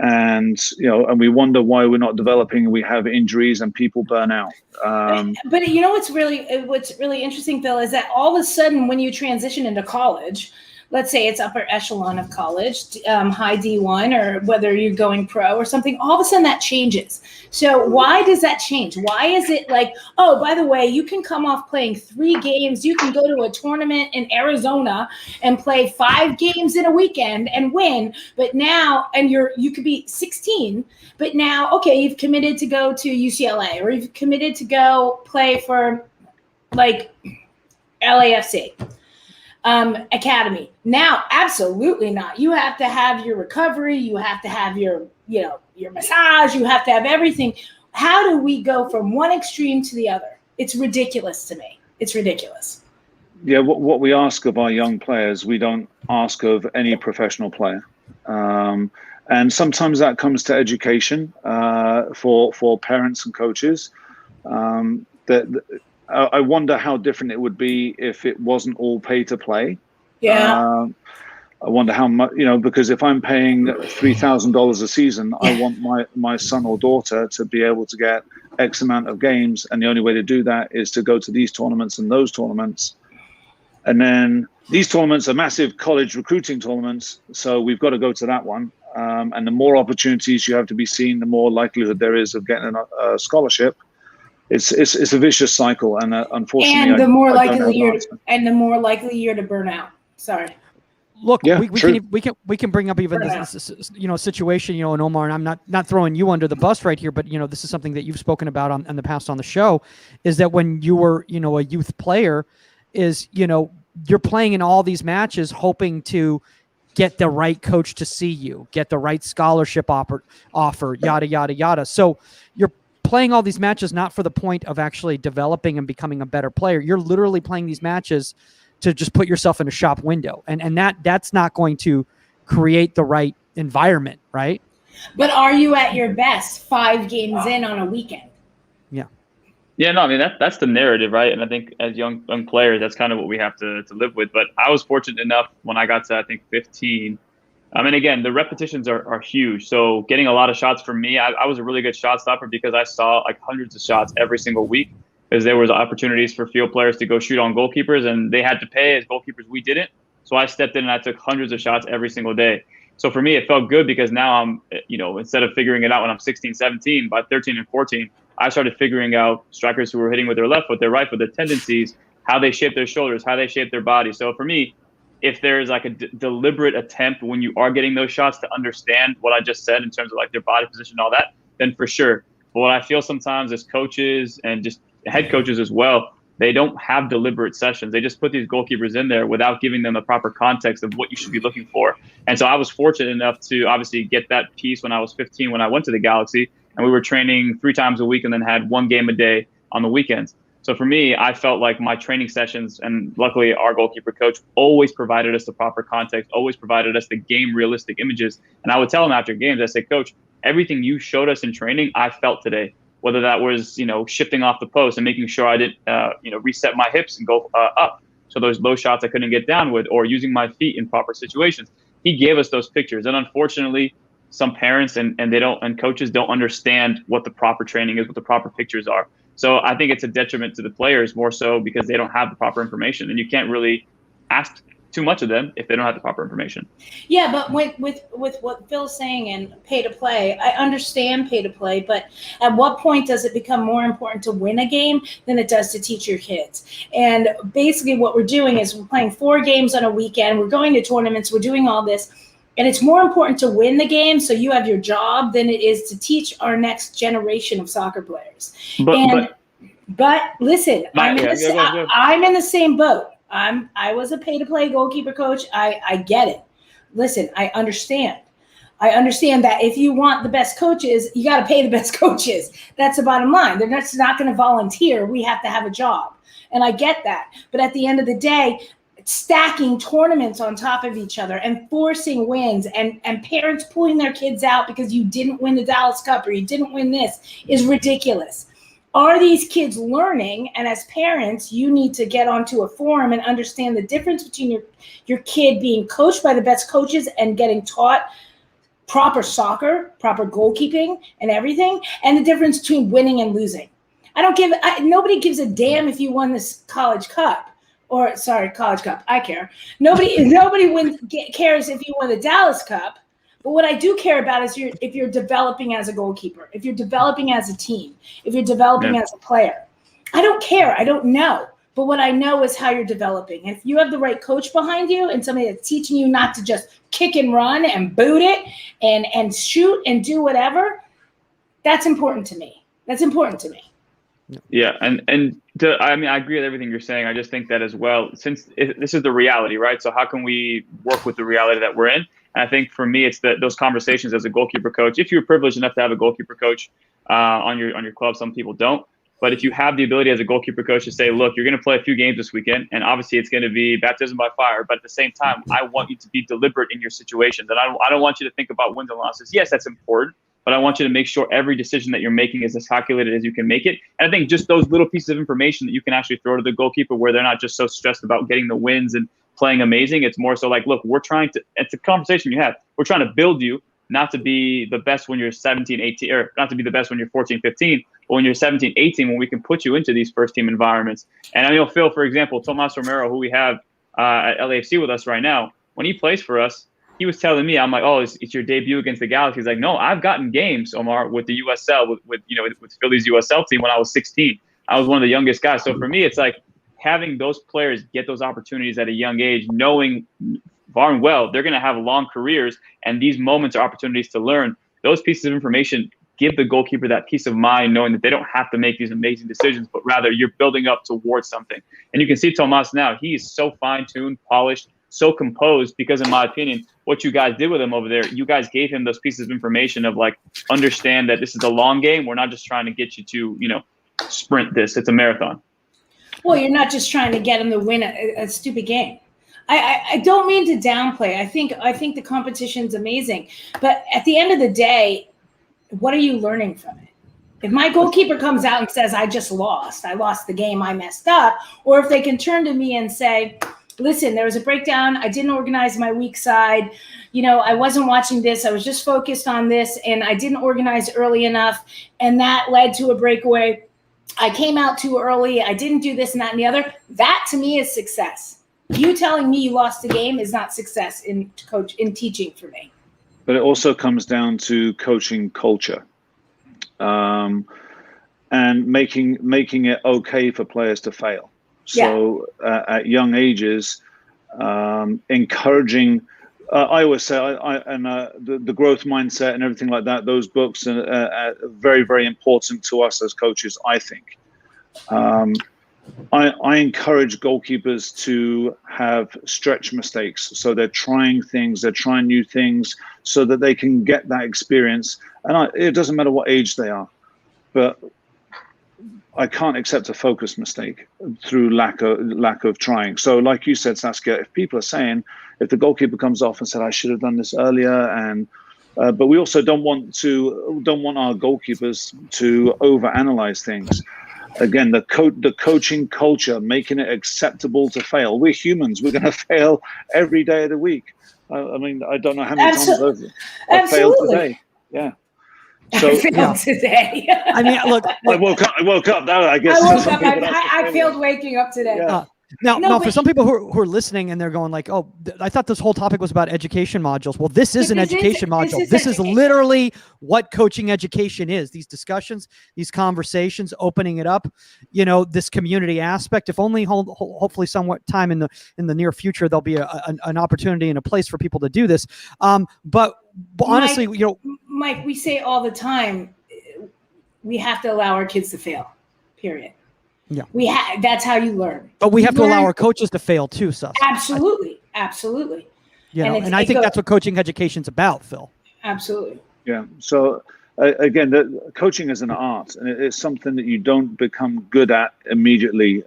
And and we wonder why we're not developing. We have injuries and people burn out. But what's really interesting, Phil, is that all of a sudden when you transition into college, let's say it's upper echelon of college, high D1, or whether you're going pro or something, all of a sudden that changes. So why does that change? Why is it like, oh, by the way, you can come off playing 3 games. You can go to a tournament in Arizona and play 5 games in a weekend and win. But now, and you could be 16, but now, okay, you've committed to go to UCLA, or you've committed to go play for like LAFC. Academy. Now, absolutely not. You have to have your recovery. You have to have your massage. You have to have everything. How do we go from one extreme to the other? It's ridiculous to me. It's ridiculous. Yeah, what we ask of our young players, we don't ask of any professional player. And sometimes that comes to education for parents and coaches. I wonder how different it would be if it wasn't all pay to play. Yeah. I wonder how much, because if I'm paying $3,000 a season, I want my son or daughter to be able to get X amount of games. And the only way to do that is to go to these tournaments and those tournaments. And then these tournaments are massive college recruiting tournaments. So we've got to go to that one. And the more opportunities you have to be seen, the more likelihood there is of getting a scholarship. It's a vicious cycle. And unfortunately, and the more I don't likely have you're to burn out. Sorry. Look, Yeah, we can bring up even this situation, and Omar, and I'm not throwing you under the bus right here, but this is something that you've spoken about in the past on the show, is that when you were a youth player, is you're playing in all these matches hoping to get the right coach to see you, get the right scholarship offer, yada yada yada. So you're playing all these matches not for the point of actually developing and becoming a better player. You're literally playing these matches to just put yourself in a shop window. And that's not going to create the right environment, right? But are you at your best 5 games in on a weekend? Yeah. Yeah, no, I mean, that's the narrative, right? And I think as young players, that's kind of what we have to live with. But I was fortunate enough when I got to, I think, 15. I mean, again, the repetitions are huge. So getting a lot of shots for me, I was a really good shot stopper because I saw like hundreds of shots every single week, because there was opportunities for field players to go shoot on goalkeepers, and they had to pay. As goalkeepers, we didn't. So I stepped in and I took hundreds of shots every single day. So for me, it felt good because now I'm, instead of figuring it out when I'm 16, 17, by 13 and 14, I started figuring out strikers who were hitting with their left foot, their right foot, their tendencies, how they shape their shoulders, how they shape their body. So for me, if there's like a deliberate attempt when you are getting those shots to understand what I just said in terms of like their body position and all that, then for sure. But what I feel sometimes as coaches and just head coaches as well, they don't have deliberate sessions. They just put these goalkeepers in there without giving them the proper context of what you should be looking for. And so I was fortunate enough to obviously get that piece when I was 15, when I went to the Galaxy, and we were training 3 times a week and then had 1 game a day on the weekends. So for me, I felt like my training sessions, and luckily our goalkeeper coach always provided us the proper context, always provided us the game realistic images. And I would tell him after games, I say, Coach, everything you showed us in training, I felt today. Whether that was, shifting off the post and making sure I didn't, reset my hips and go up. So those low shots I couldn't get down with, or using my feet in proper situations. He gave us those pictures. And unfortunately, some parents and coaches don't understand what the proper training is, what the proper pictures are. So I think it's a detriment to the players more so because they don't have the proper information, and you can't really ask too much of them if they don't have the proper information. Yeah, but with what Phil's saying and pay to play, I understand pay to play, but at what point does it become more important to win a game than it does to teach your kids? And basically what we're doing is we're playing 4 games on a weekend, we're going to tournaments, we're doing all this, and it's more important to win the game so you have your job than it is to teach our next generation of soccer players. But listen, I'm in the same boat. I was a pay-to-play goalkeeper coach. I get it. Listen, I understand. I understand that if you want the best coaches, you got to pay the best coaches. That's the bottom line. They're not going to volunteer. We have to have a job. And I get that. But at the end of the day, stacking tournaments on top of each other and forcing wins and parents pulling their kids out because you didn't win the Dallas Cup or you didn't win this is ridiculous. Are these kids learning? And as parents, you need to get onto a forum and understand the difference between your kid being coached by the best coaches and getting taught proper soccer, proper goalkeeping and everything, and the difference between winning and losing. Nobody gives a damn if you won this college cup. College Cup. I care. Nobody cares if you won the Dallas Cup. But what I do care about is if you're developing as a goalkeeper, if you're developing as a team, if you're developing as a player. I don't care. I don't know. But what I know is how you're developing. And if you have the right coach behind you and somebody that's teaching you not to just kick and run and boot it and shoot and do whatever, that's important to me. That's important to me. Yeah, I agree with everything you're saying. I just think that as well, since this is the reality, right? So how can we work with the reality that we're in? And I think for me, it's those conversations as a goalkeeper coach. If you're privileged enough to have a goalkeeper coach on your club, some people don't. But if you have the ability as a goalkeeper coach to say, look, you're going to play a few games this weekend, and obviously it's going to be baptism by fire. But at the same time, I want you to be deliberate in your situations. And I don't want you to think about wins and losses. Yes, that's important. But I want you to make sure every decision that you're making is as calculated as you can make it. And I think just those little pieces of information that you can actually throw to the goalkeeper where they're not just so stressed about getting the wins and playing amazing. It's more so like, look, it's a conversation you have. We're trying to build you not to be the best when you're 17, 18, or not to be the best when you're 14, 15, but when you're 17, 18, when we can put you into these first team environments. And I know Phil, for example, Tomas Romero, who we have at LAFC with us right now, when he plays for us, he was telling me, I'm like, oh, it's your debut against the Galaxy. He's like, no, I've gotten games, Omar, with the USL, with Philly's USL team when I was 16. I was one of the youngest guys. So for me, it's like having those players get those opportunities at a young age, knowing darn well they're going to have long careers, and these moments are opportunities to learn. Those pieces of information give the goalkeeper that peace of mind, knowing that they don't have to make these amazing decisions, but rather you're building up towards something. And you can see Tomas now, he is so fine-tuned, polished, so composed, because in my opinion, what you guys did with him over there, you guys gave him those pieces of information of like, understand that this is a long game. We're not just trying to get you to, sprint this. It's a marathon. Well, you're not just trying to get him to win a stupid game. I don't mean to downplay. I think the competition's amazing, but at the end of the day, what are you learning from it? If my goalkeeper comes out and says, I lost the game, I messed up, or if they can turn to me and say, listen, there was a breakdown, I didn't organize my weak side, I wasn't watching this, I was just focused on this, and I didn't organize early enough, and that led to a breakaway. I came out too early, I didn't do this and that and the other. That to me is success. You telling me you lost the game is not success in teaching for me. But it also comes down to coaching culture, and making it okay for players to fail. So at young ages, encouraging. I always say, the growth mindset and everything like that. Those books are very, very important to us as coaches, I think. I encourage goalkeepers to have stretch mistakes. So they're trying things, they're trying new things, so that they can get that experience. And it doesn't matter what age they are, but I can't accept a focus mistake through lack of trying. So like you said, Saskia, if people are saying, if the goalkeeper comes off and said, I should have done this earlier, and but we also don't want our goalkeepers to overanalyze things. Again, the coaching culture, making it acceptable to fail. We're humans. We're going to fail every day of the week. I mean, I don't know how many times I've failed today. Yeah. So I failed today. I mean, look. I woke up. Now I guess I failed waking up today. Yeah. Now, for some people who are listening and they're going like, oh, I thought this whole topic was about education modules. Well, this is an education module. This is literally what coaching education is. These discussions, these conversations, opening it up, this community aspect. If only hopefully somewhat time in the near future, there'll be an opportunity and a place for people to do this. But honestly, Mike, we say all the time, we have to allow our kids to fail, period. Yeah, that's how you learn. But we have to allow our coaches to fail too, Sus. Absolutely. And I think that's what coaching education's about, Phil. Absolutely. Yeah. So again, coaching is an art, and it's something that you don't become good at immediately.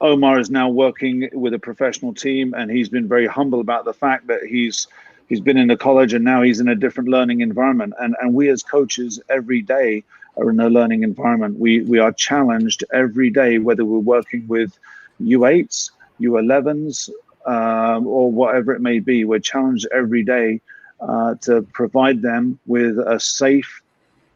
Omar is now working with a professional team, and he's been very humble about the fact that he's been in a college and now he's in a different learning environment. And we as coaches every day are in a learning environment. We are challenged every day, whether we're working with U8s, U11s, or whatever it may be. We're challenged every day to provide them with a safe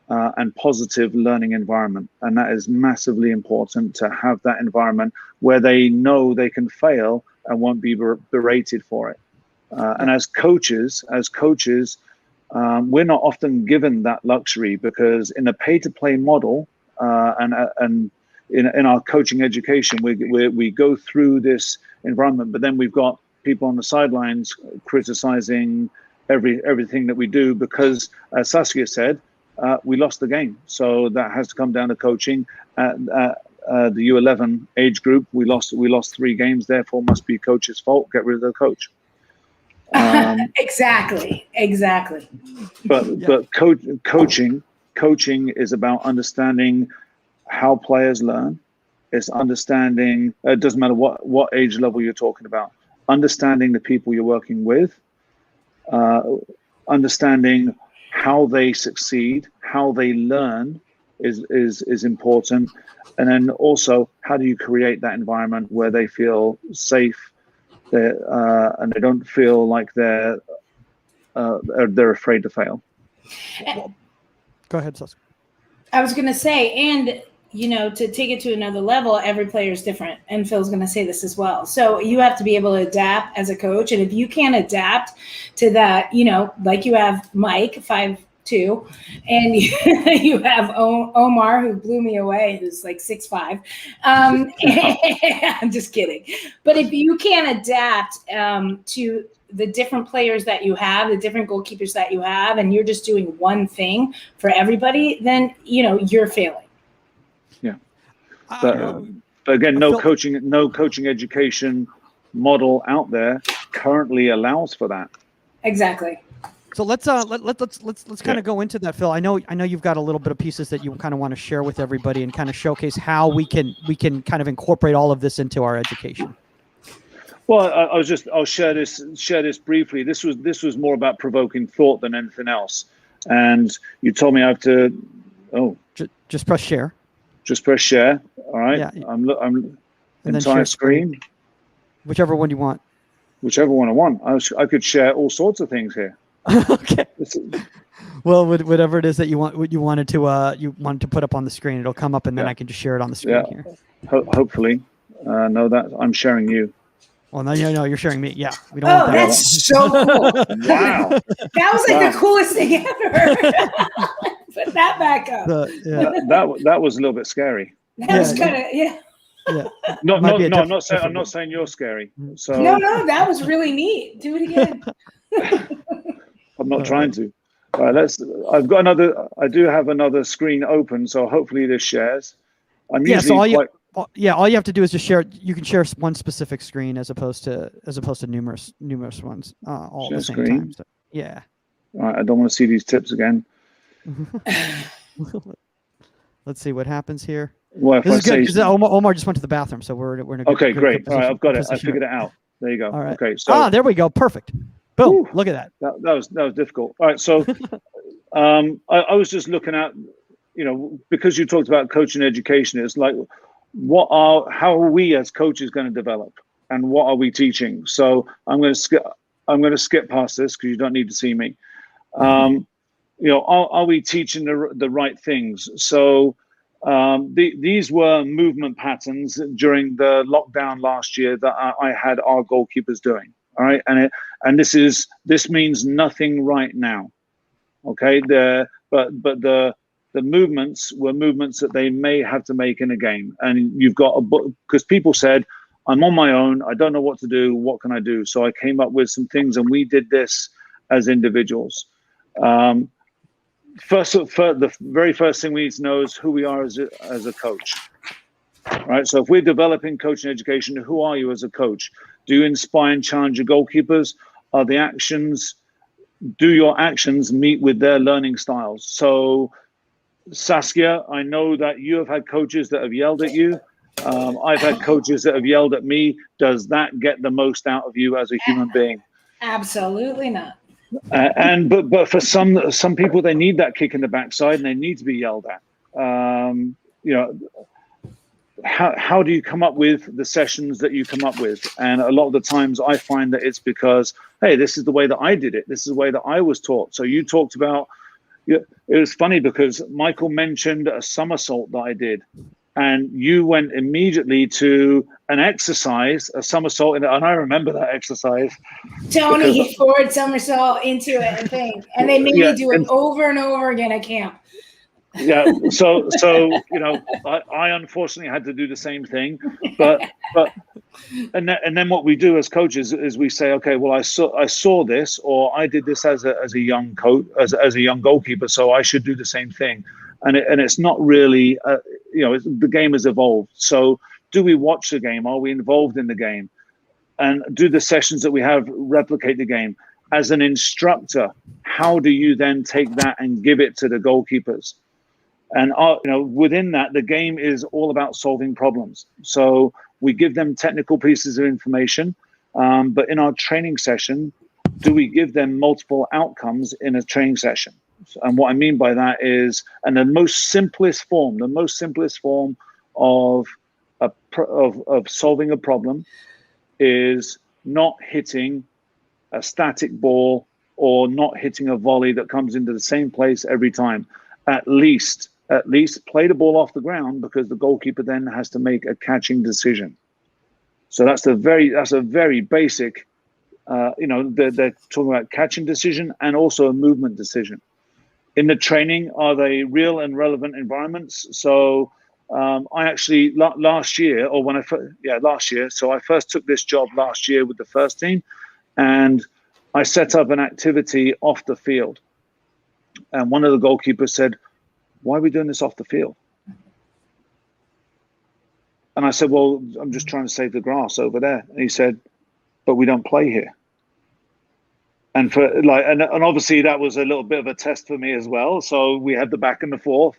and positive learning environment. And that is massively important, to have that environment where they know they can fail and won't be berated for it. And as coaches, we're not often given that luxury, because in a pay-to-play model, and in our coaching education, we go through this environment, but then we've got people on the sidelines criticizing everything that we do, because, as Saskia said, we lost the game. So that has to come down to coaching. At the U11 age group, we lost 3 games. Therefore, must be coach's fault. Get rid of the coach. Exactly. But coaching is about understanding how players learn. It's understanding. It doesn't matter what age level you're talking about. Understanding the people you're working with. Understanding how they succeed, how they learn, is important. And then also, how do you create that environment where they feel safe, and they don't feel like they're afraid to fail? Go ahead, Saskia. I was going to say, and to take it to another level, every player is different, and Phil's going to say this as well. So you have to be able to adapt as a coach, and if you can't adapt to that, like you have Mike 5'2", and you have Omar, who blew me away, who's like 6'5". I'm just kidding. But if you can't adapt to the different players that you have, the different goalkeepers that you have, and you're just doing one thing for everybody, then you're failing. Yeah, but again, no coaching education model out there currently allows for that. Exactly. So let's kind of go into that, Phil. I know you've got a little bit of pieces that you kind of want to share with everybody and kind of showcase how we can kind of incorporate all of this into our education. Well, I'll share this briefly. This was more about provoking thought than anything else. And you told me I have to. Just press share. Just press share. All right. Yeah. I'm and entire screen. Whichever one you want. Whichever one I want. I could share all sorts of things here. Okay. Well, whatever it is that you wanted to put up on the screen, it'll come up, and then I can just share it on the screen here. Hopefully, know that I'm sharing you. Well, no, you're sharing me. Yeah, we don't want that. That's so cool! Wow, that was like the coolest thing ever. Put that back up. That was a little bit scary. That was kind of Yeah. No, I'm not saying you're scary. So no, that was really neat. Do it again. I'm not trying to. All right, I do have another screen open, so hopefully this shares. I'm usually all you have to do is just share. You can share one specific screen as opposed to numerous ones all at the same time. So, yeah. All right, I don't want to see these tips again. Let's see what happens here. Well, this is good because Omar just went to the bathroom, so we're in a good, okay, great. Good all right, I've got it. I position. figured it out. There you go. All right. Okay, so there we go. Perfect. Boom! Look at that. That was difficult. All right, so I was just looking at, because you talked about coaching education, it's like, how are we as coaches going to develop, and what are we teaching? So I'm going to skip past this because you don't need to see me. Are we teaching the right things? So these were movement patterns during the lockdown last year that I had our goalkeepers doing. All right, and this means nothing right now. Okay, but the movements were movements that they may have to make in a game, and you've got a book because people said, I'm on my own, I don't know what to do, what can I do? So I came up with some things, and we did this as individuals. The very first thing we need to know is who we are as a coach. Right. So if we're developing coaching education, who are you as a coach? Do you inspire and challenge your goalkeepers? Do your actions meet with their learning styles? So Saskia, I know that you have had coaches that have yelled at you. I've had coaches that have yelled at me. Does that get the most out of you as a human being? Absolutely not. But for some people, they need that kick in the backside, and they need to be yelled at. How do you come up with the sessions that you come up with? And a lot of the times I find that it's because, hey, this is the way that I did it. This is the way that I was taught. So you talked about, it was funny because Michael mentioned a somersault that I did. And you went immediately to an exercise, a somersault, and I remember that exercise. Tony, forward somersault into it and thing. And they made me do it over and over again at camp. Yeah, so I unfortunately had to do the same thing, but then what we do as coaches is we say, okay, well I saw this, or I did this as a young coach, as a young goalkeeper, so I should do the same thing, and it's not really the game has evolved. So do we watch the game? Are we involved in the game? And do the sessions that we have replicate the game? As an instructor, how do you then take that and give it to the goalkeepers? And within that, the game is all about solving problems. So we give them technical pieces of information, but in our training session, do we give them multiple outcomes in a training session? And what I mean by that is, and the most simplest form of solving a problem is not hitting a static ball or not hitting a volley that comes into the same place every time. At least play the ball off the ground, because the goalkeeper then has to make a catching decision. So that's a very basic, they're talking about catching decision and also a movement decision. In the training, are they real and relevant environments? So I actually last year, so I first took this job last year with the first team, and I set up an activity off the field. And one of the goalkeepers said, "Why are we doing this off the field?" And I said, "Well, I'm just trying to save the grass over there." And he said, "But we don't play here." And and obviously that was a little bit of a test for me as well. So we had the back and forth.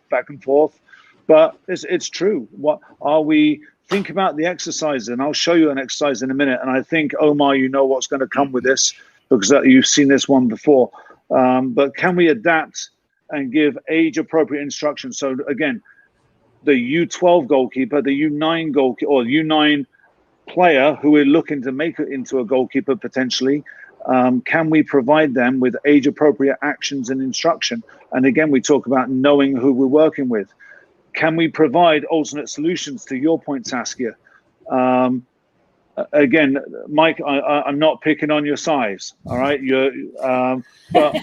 But it's true. What are we? Think about the exercises, and I'll show you an exercise in a minute. And I think, Omar, you know what's going to come with this, because you've seen this one before. But can we adapt and give age-appropriate instruction? So again, the U12 goalkeeper, the U9 goalkeeper, or U9 player who we're looking to make it into a goalkeeper potentially, can we provide them with age-appropriate actions and instruction? And again, we talk about knowing who we're working with. Can we provide alternate solutions, to your point, Saskia? Again, Mike, I'm not picking on your size, all right? But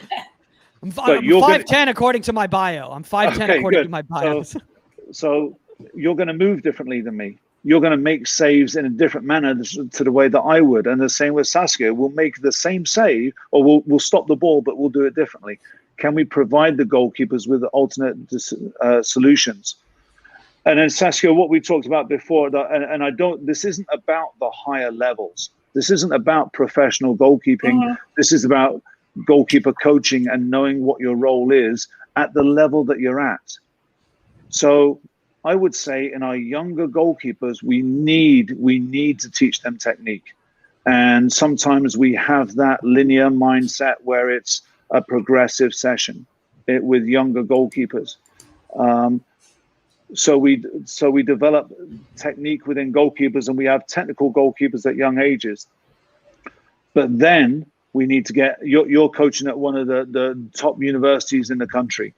I'm 5'10" according to my bio. I'm 5'10" according to my bio. So you're going to move differently than me. You're going to make saves in a different manner to the way that I would. And the same with Saskia. We'll make the same save, or we'll stop the ball, but we'll do it differently. Can we provide the goalkeepers with alternate solutions? And then Saskia, what we talked about before, this isn't about the higher levels. This isn't about professional goalkeeping. Mm-hmm. This is about goalkeeper coaching and knowing what your role is at the level that you're at. So I would say in our younger goalkeepers, we need to teach them technique. And sometimes we have that linear mindset where it's a progressive session with younger goalkeepers. So we develop technique within goalkeepers, and we have technical goalkeepers at young ages. But then we need to get, you're coaching at one of the top universities in the country.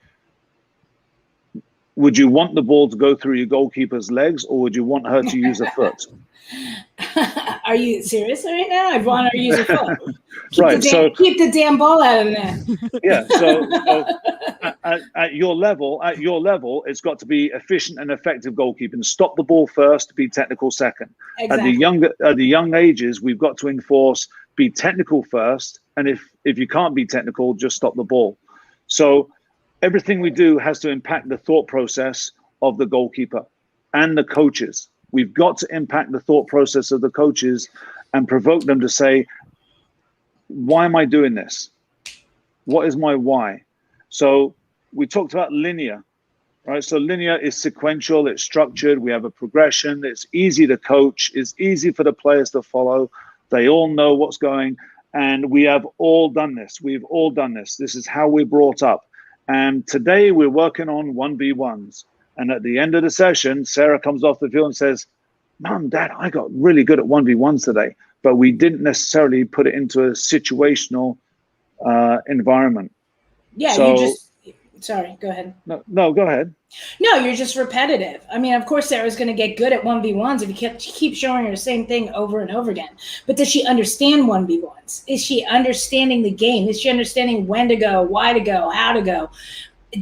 Would you want the ball to go through your goalkeeper's legs, or would you want her to use a foot? Are you serious right now? I want her to use a foot. Keep the damn ball out of there. Yeah. So at your level, it's got to be efficient and effective goalkeeping. Stop the ball first, be technical second. Exactly. At the young ages, we've got to enforce be technical first, and if you can't be technical, just stop the ball. So everything we do has to impact the thought process of the goalkeeper and the coaches. We've got to impact the thought process of the coaches and provoke them to say, why am I doing this? What is my why? So we talked about linear, right? So linear is sequential, it's structured, we have a progression, it's easy to coach, it's easy for the players to follow. They all know what's going, and we have all done this. We've all done this. This is how we're brought up. And today we're working on 1v1s. And at the end of the session, Sarah comes off the field and says, "Mom, Dad, I got really good at 1v1s today." But we didn't necessarily put it into a situational environment. Yeah, sorry, go ahead. No, go ahead. No, you're just repetitive. I mean, of course, Sarah's going to get good at 1v1s if you keep showing her the same thing over and over again. But does she understand 1v1s? Is she understanding the game? Is she understanding when to go, why to go, how to go,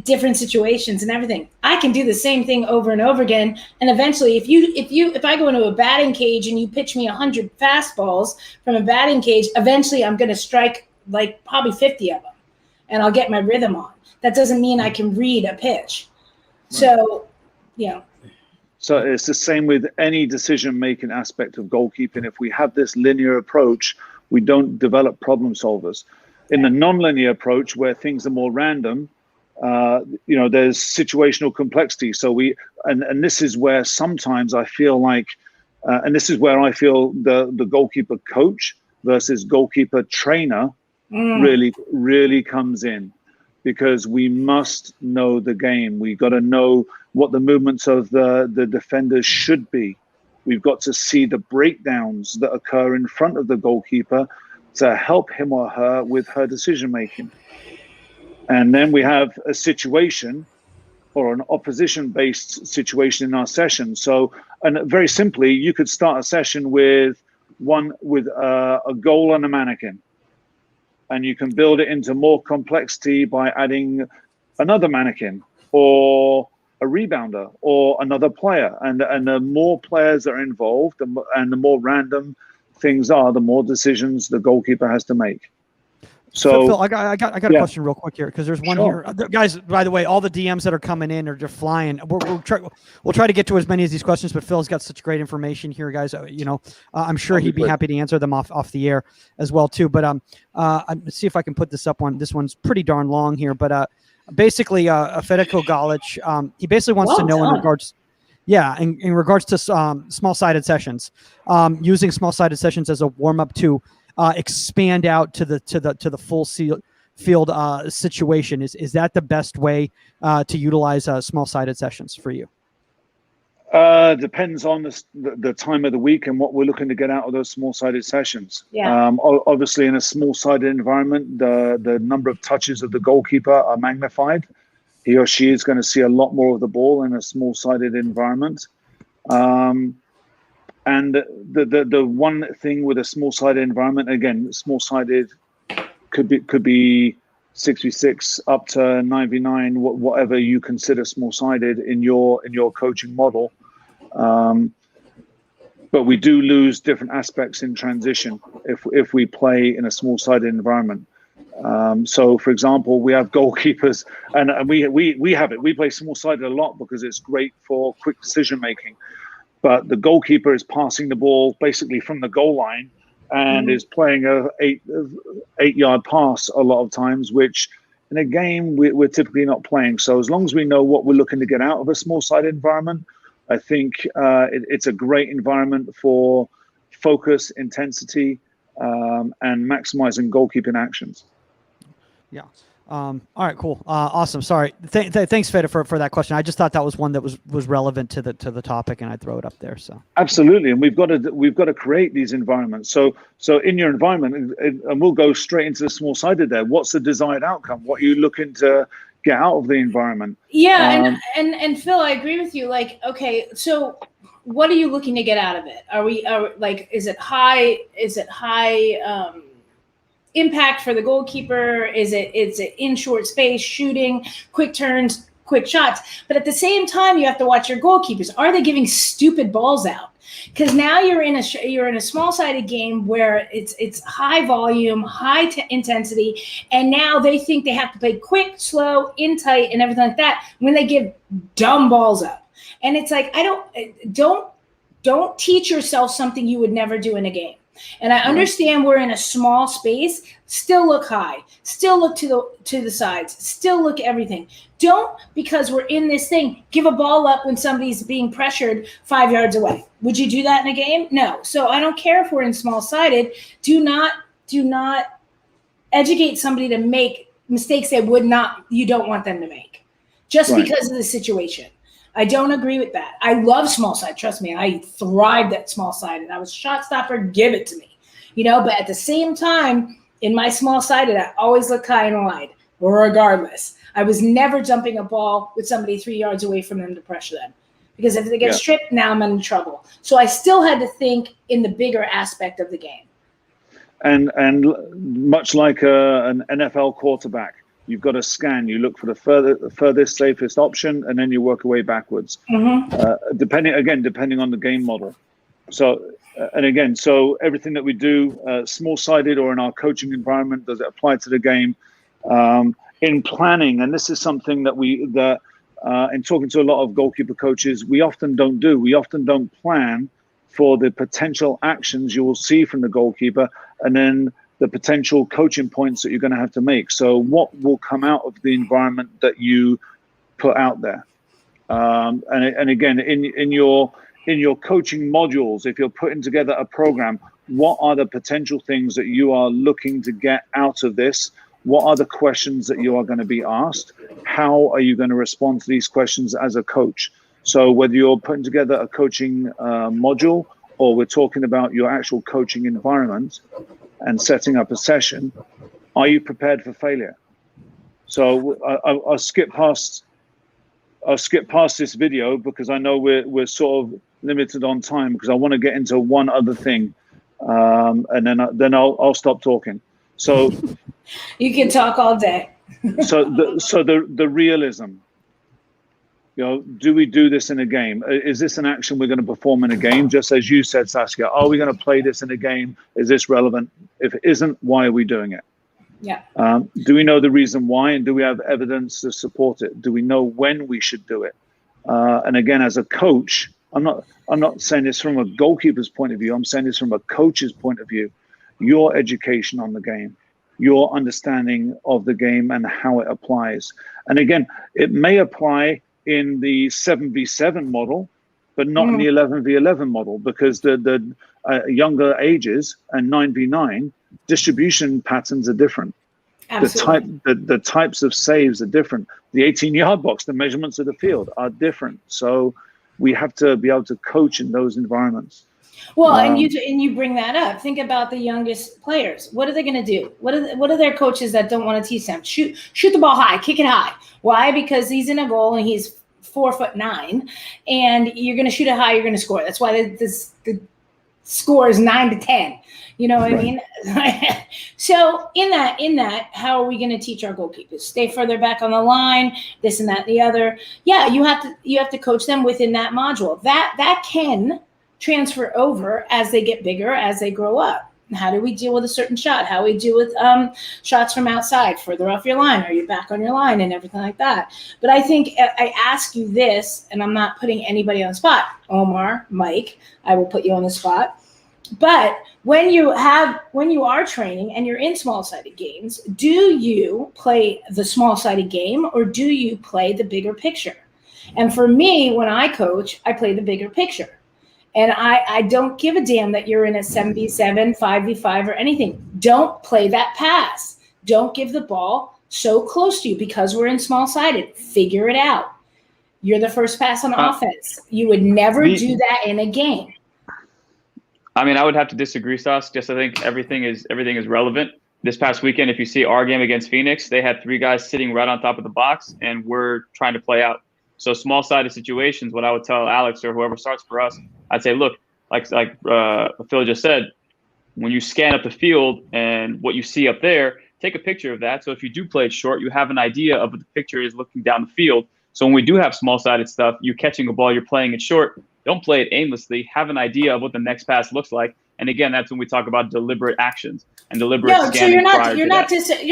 different situations and everything? I can do the same thing over and over again. And eventually, if I go into a batting cage and you pitch me 100 fastballs from a batting cage, eventually I'm going to strike like probably 50 of them, and I'll get my rhythm on. That doesn't mean I can read a pitch. So, yeah. So it's the same with any decision-making aspect of goalkeeping. If we have this linear approach, we don't develop problem solvers. In the non-linear approach, where things are more random, there's situational complexity. So and this is where sometimes I feel like, and this is where I feel the goalkeeper coach versus goalkeeper trainer really comes in. because we must know the game. We got to know what the movements of the defenders should be. We've got to see the breakdowns that occur in front of the goalkeeper to help him or her with her decision making. And then we have a situation or an opposition-based situation in our session. So, and very simply, you could start a session with a goal and a mannequin, and you can build it into more complexity by adding another mannequin or a rebounder or another player. And the more players that are involved and the more random things are, the more decisions the goalkeeper has to make. So Phil, I got a question real quick here, because there's one here, guys. By the way, all the DMs that are coming in are just flying. We'll try to get to as many of these questions, but Phil's got such great information here, guys. I'm sure he'd be happy to answer them off the air as well too. But let's see if I can put this up one. This one's pretty darn long here, but basically, Federico Galic, he basically wants to know in regards. Yeah, in regards to small-sided sessions, using small-sided sessions as a warm-up to expand out to the full field situation. Is that the best way to utilize small-sided sessions for you? Depends on the time of the week and what we're looking to get out of those small-sided sessions. Yeah. Obviously, in a small-sided environment, the number of touches of the goalkeeper are magnified. He or she is going to see a lot more of the ball in a small-sided environment. And the one thing with a small-sided environment, again, small-sided could be 6v6 up to 9v9, whatever you consider small-sided in your coaching model. But we do lose different aspects in transition if we play in a small-sided environment. So, for example, we have goalkeepers, and we have it. We play small-sided a lot because it's great for quick decision-making. But the goalkeeper is passing the ball basically from the goal line and is playing a eight-yard pass a lot of times, which in a game we're typically not playing. So as long as we know what we're looking to get out of a small-sided environment, I think it's a great environment for focus, intensity, and maximizing goalkeeping actions. Yeah. All right, cool. Awesome. Sorry. Thanks, Fede, for that question. I just thought that was one that was relevant to the topic, and I'd throw it up there. So absolutely, and we've got to create these environments. So in your environment, and we'll go straight into the small-sided there. What's the desired outcome? What are you looking to get out of the environment? Yeah, and Phil, I agree with you. Like, okay, so what are you looking to get out of it? Is it high impact for the goalkeeper? Is it in short space, shooting, quick turns, quick shots? But at the same time, you have to watch your goalkeepers. Are they giving stupid balls out? Because now you're in a small-sided game where it's high volume, high intensity, and now they think they have to play quick, slow, in tight, and everything like that when they give dumb balls up. And it's like, don't teach yourself something you would never do in a game. And I understand we're in a small space. Still look high. Still look to the sides. Still look at everything. Don't, because we're in this thing, give a ball up when somebody's being pressured 5 yards away. Would you do that in a game? No. So I don't care if we're in small-sided. Do not educate somebody to make mistakes you don't want them to make, just because of the situation. I don't agree with that. I love small side. Trust me, I thrived at small side, and I was shot stopper. Give it to me, But at the same time, in my small sided, I always look high and wide, regardless. I was never jumping a ball with somebody 3 yards away from them to pressure them, because if they get stripped, now I'm in trouble. So I still had to think in the bigger aspect of the game. And much like an NFL quarterback, you've got to scan. You look for the furthest, safest option, and then you work your way backwards. Depending on the game model. So, so everything that we do, small-sided or in our coaching environment, does it apply to the game? In planning, and this is something that in talking to a lot of goalkeeper coaches, we often don't do. We often don't plan for the potential actions you will see from the goalkeeper, and then the potential coaching points that you're going to have to make. So what will come out of the environment that you put out there? And again, in your coaching modules, if you're putting together a program, what are the potential things that you are looking to get out of this? What are the questions that you are going to be asked? How are you going to respond to these questions as a coach? So whether you're putting together a coaching module, or we're talking about your actual coaching environment and setting up a session, are you prepared for failure? So I'll skip past this video because I know we're sort of limited on time, because I want to get into one other thing, and then I'll stop talking. So you can talk all day. so the realism. Do we do this in a game? Is this an action we're going to perform in a game? Just as you said, Saskia, are we going to play this in a game? Is this relevant? If it isn't, why are we doing it? Yeah. Do we know the reason why, and do we have evidence to support it? Do we know when we should do it? And again, as a coach, I'm not saying this from a goalkeeper's point of view. I'm saying this from a coach's point of view. Your education on the game, your understanding of the game and how it applies. And again, it may apply in the 7v7 model, but not in the 11v11 model, because the younger ages and 9v9 distribution patterns are different. Absolutely. The types of saves are different. The 18-yard box, the measurements of the field are different. So we have to be able to coach in those environments. Well, and you bring that up. Think about the youngest players. What are they going to do? What are their coaches that don't want to teach them? Shoot the ball high, kick it high. Why? Because he's in a goal and he's 4'9", and you're going to shoot it high. You're going to score. That's why the score is 9-10. You know what I mean? So in that, how are we going to teach our goalkeepers? Stay further back on the line, this and that and the other. Yeah, you have to coach them within that module. That can transfer over as they get bigger, as they grow up. How do we deal with a certain shot? How we deal with shots from outside, further off your line? Are you back on your line and everything like that? But I think I ask you this, and I'm not putting anybody on the spot. Omar, Mike, I will put you on the spot. But when you are training and you're in small-sided games, do you play the small-sided game or do you play the bigger picture? And for me, when I coach, I play the bigger picture. And I don't give a damn that you're in a 7v7, 5v5 or anything. Don't play that pass. Don't give the ball so close to you because we're in small-sided. Figure it out. You're the first pass on offense. You would never do that in a game. I mean, I would have to disagree, Sas. Just I think everything is relevant. This past weekend, if you see our game against Phoenix, they had 3 guys sitting right on top of the box, and we're trying to play out. So small-sided situations, what I would tell Alex or whoever starts for us, I'd say, look, like Phil just said, when you scan up the field and what you see up there, take a picture of that. So if you do play it short, you have an idea of what the picture is looking down the field. So when we do have small-sided stuff, you're catching a ball, you're playing it short. Don't play it aimlessly. Have an idea of what the next pass looks like. And again, that's when we talk about deliberate actions and deliberate scanning. So you're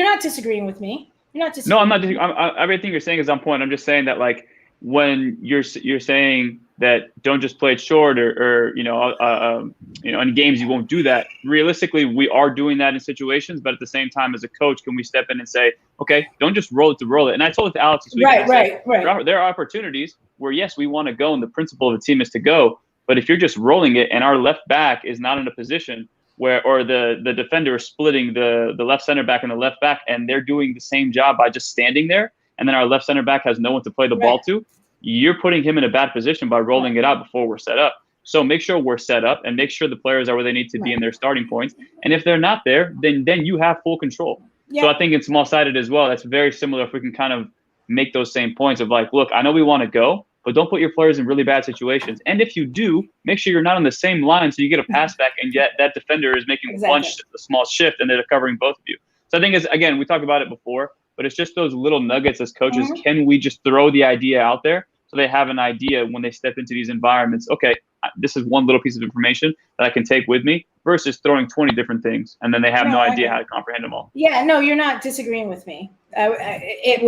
not disagreeing with me. You're not disagreeing. No, I'm not. Everything you're saying is on point. I'm just saying that, like, when you're saying that don't just play it short or in games you won't do that. Realistically, we are doing that in situations, but at the same time, as a coach, can we step in and say, okay, don't just roll it to roll it? And I told it to Alex this week. Right. There are opportunities where, yes, we want to go, and the principle of the team is to go. But if you're just rolling it and our left back is not in a position or the defender is splitting the left center back and the left back, and they're doing the same job by just standing there, and then our left center back has no one to play the ball to, you're putting him in a bad position by rolling it out before we're set up. So make sure we're set up and make sure the players are where they need to be in their starting points. And if they're not there, then you have full control. Yeah. So I think in small-sided as well, that's very similar if we can kind of make those same points of like, look, I know we want to go, but don't put your players in really bad situations. And if you do, make sure you're not on the same line so you get a pass back and yet that defender is making a small shift and they're covering both of you. So I think, again, we talked about it before, but it's just those little nuggets as coaches. Mm-hmm. Can we just throw the idea out there so they have an idea when they step into these environments? Okay, this is one little piece of information that I can take with me versus throwing 20 different things and then they have no idea how to comprehend them all. Yeah, no, you're not disagreeing with me. It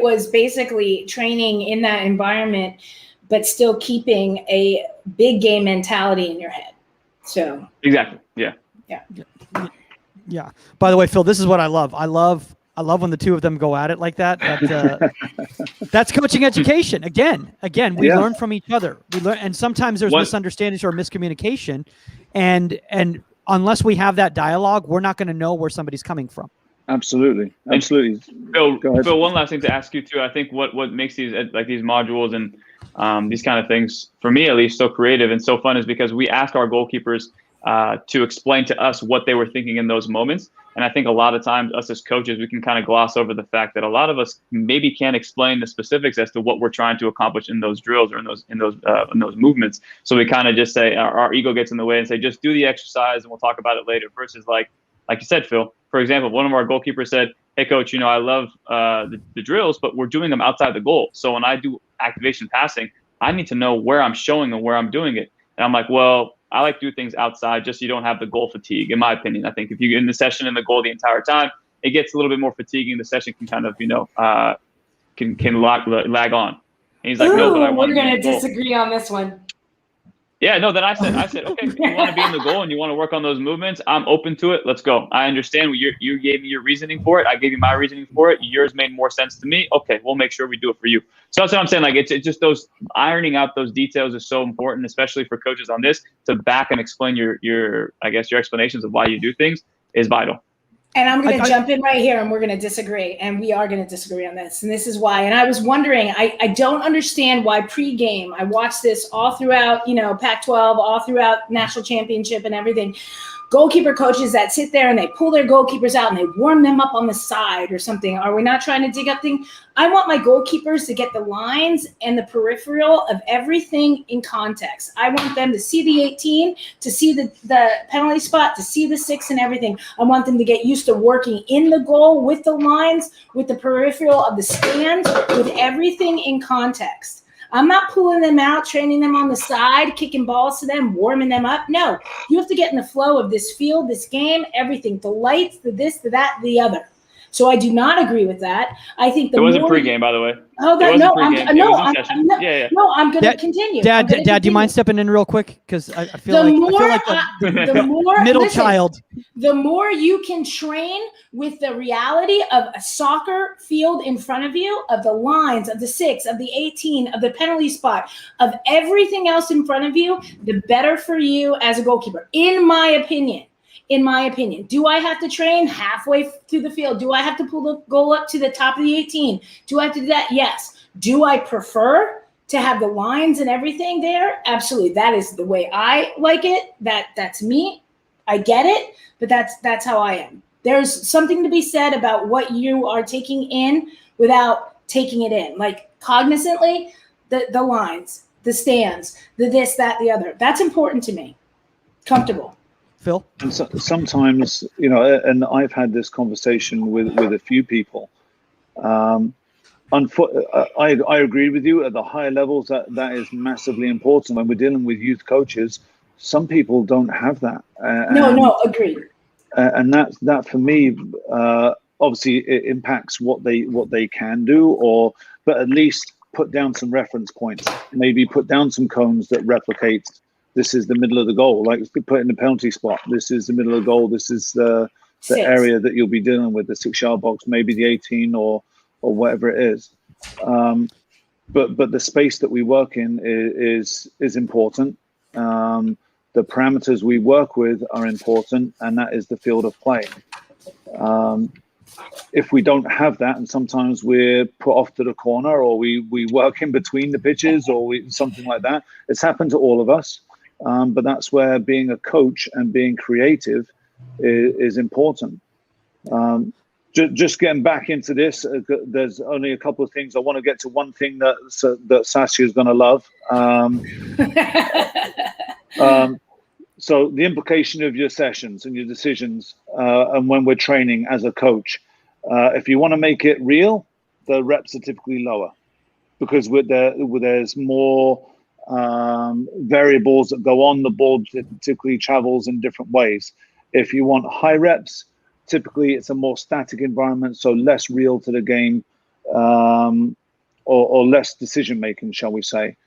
was basically training in that environment, but still keeping a big game mentality in your head. So exactly, yeah. By the way, Phil, this is what I love. I love when the two of them go at it like that. That's coaching education. Again, we learn from each other. We learn, and sometimes there's misunderstandings or miscommunication, and unless we have that dialogue, we're not going to know where somebody's coming from. Absolutely. Phil, one last thing to ask you too. I think what makes these modules and these kind of things, for me at least, so creative and so fun is because we ask our goalkeepers to explain to us what they were thinking in those moments. And I think a lot of times us as coaches, we can kind of gloss over the fact that a lot of us maybe can't explain the specifics as to what we're trying to accomplish in those drills or in those movements. So we kind of just say our ego gets in the way and say, just do the exercise and we'll talk about it later. Versus like you said, Phil, for example, one of our goalkeepers said, hey, coach, I love the drills, but we're doing them outside the goal. So when I do activation passing, I need to know where I'm showing and where I'm doing it. And I'm like, well, I like to do things outside just so you don't have the goal fatigue, in my opinion. I think if you're in the session in the goal the entire time, it gets a little bit more fatiguing. The session can kind of, can lag on. And he's like, no, but I want we're going to disagree on this one. Yeah, no, then I said, okay, if you want to be in the goal and you want to work on those movements, I'm open to it. Let's go. I understand you gave me your reasoning for it. I gave you my reasoning for it. Yours made more sense to me. Okay, we'll make sure we do it for you. So that's what I'm saying. Like, it's just those ironing out those details is so important, especially for coaches on this, to back and explain your explanations of why you do things is vital. And I'm going to jump in right here and we're going to disagree. And we are going to disagree on this. And this is why. And I was wondering, I don't understand why pregame, I watched this all throughout, Pac-12, all throughout national championship and everything. Goalkeeper coaches that sit there and they pull their goalkeepers out and they warm them up on the side or something. Are we not trying to dig up things? I want my goalkeepers to get the lines and the peripheral of everything in context. I want them to see the 18, to see the penalty spot, to see the 6 and everything. I want them to get used to working in the goal with the lines, with the peripheral of the stands, with everything in context. I'm not pulling them out, training them on the side, kicking balls to them, warming them up. No, you have to get in the flow of this field, this game, everything, the lights, the this, the that, the other. So I do not agree with that. I think it wasn't pregame, by the way. Oh, no, I'm going to continue. Dad, do you mind stepping in real quick? Because I feel like the more middle child. The more you can train with the reality of a soccer field in front of you, of the lines, of the 6, of the 18, of the penalty spot, of everything else in front of you, the better for you as a goalkeeper, in my opinion. Do I have to train halfway through the field? Do I have to pull the goal up to the top of the 18? Do I have to do that? Yes. Do I prefer to have the lines and everything there? Absolutely. That is the way I like it. That's me. I get it, but that's how I am. There's something to be said about what you are taking in without taking it in. Like cognizantly, the lines, the stands, the this, that, the other. That's important to me. Comfortable. Phil? And so, sometimes, and I've had this conversation with a few people. I agree with you at the higher levels that is massively important. When we're dealing with youth coaches, some people don't have that. No, agreed. And that for me, obviously, it impacts what they can do, but at least put down some reference points. Maybe put down some cones that replicate. This is the middle of the goal. Like put in the penalty spot. This is the middle of the goal. This is the area that you'll be dealing with, the 6-yard box, maybe the 18 or whatever it is. But the space that we work in is important. The parameters we work with are important, and that is the field of play. If we don't have that, and sometimes we're put off to the corner, or we work in between the pitches, or something like that. It's happened to all of us. But that's where being a coach and being creative is important. Just getting back into this, there's only a couple of things. I want to get to one thing that Saskia is going to love. So the implication of your sessions and your decisions, and when we're training as a coach, if you want to make it real, the reps are typically lower because there's more variables that go on. The board typically travels in different ways. If you want high reps, typically it's a more static environment, so less real to the game, or less decision making, shall we say.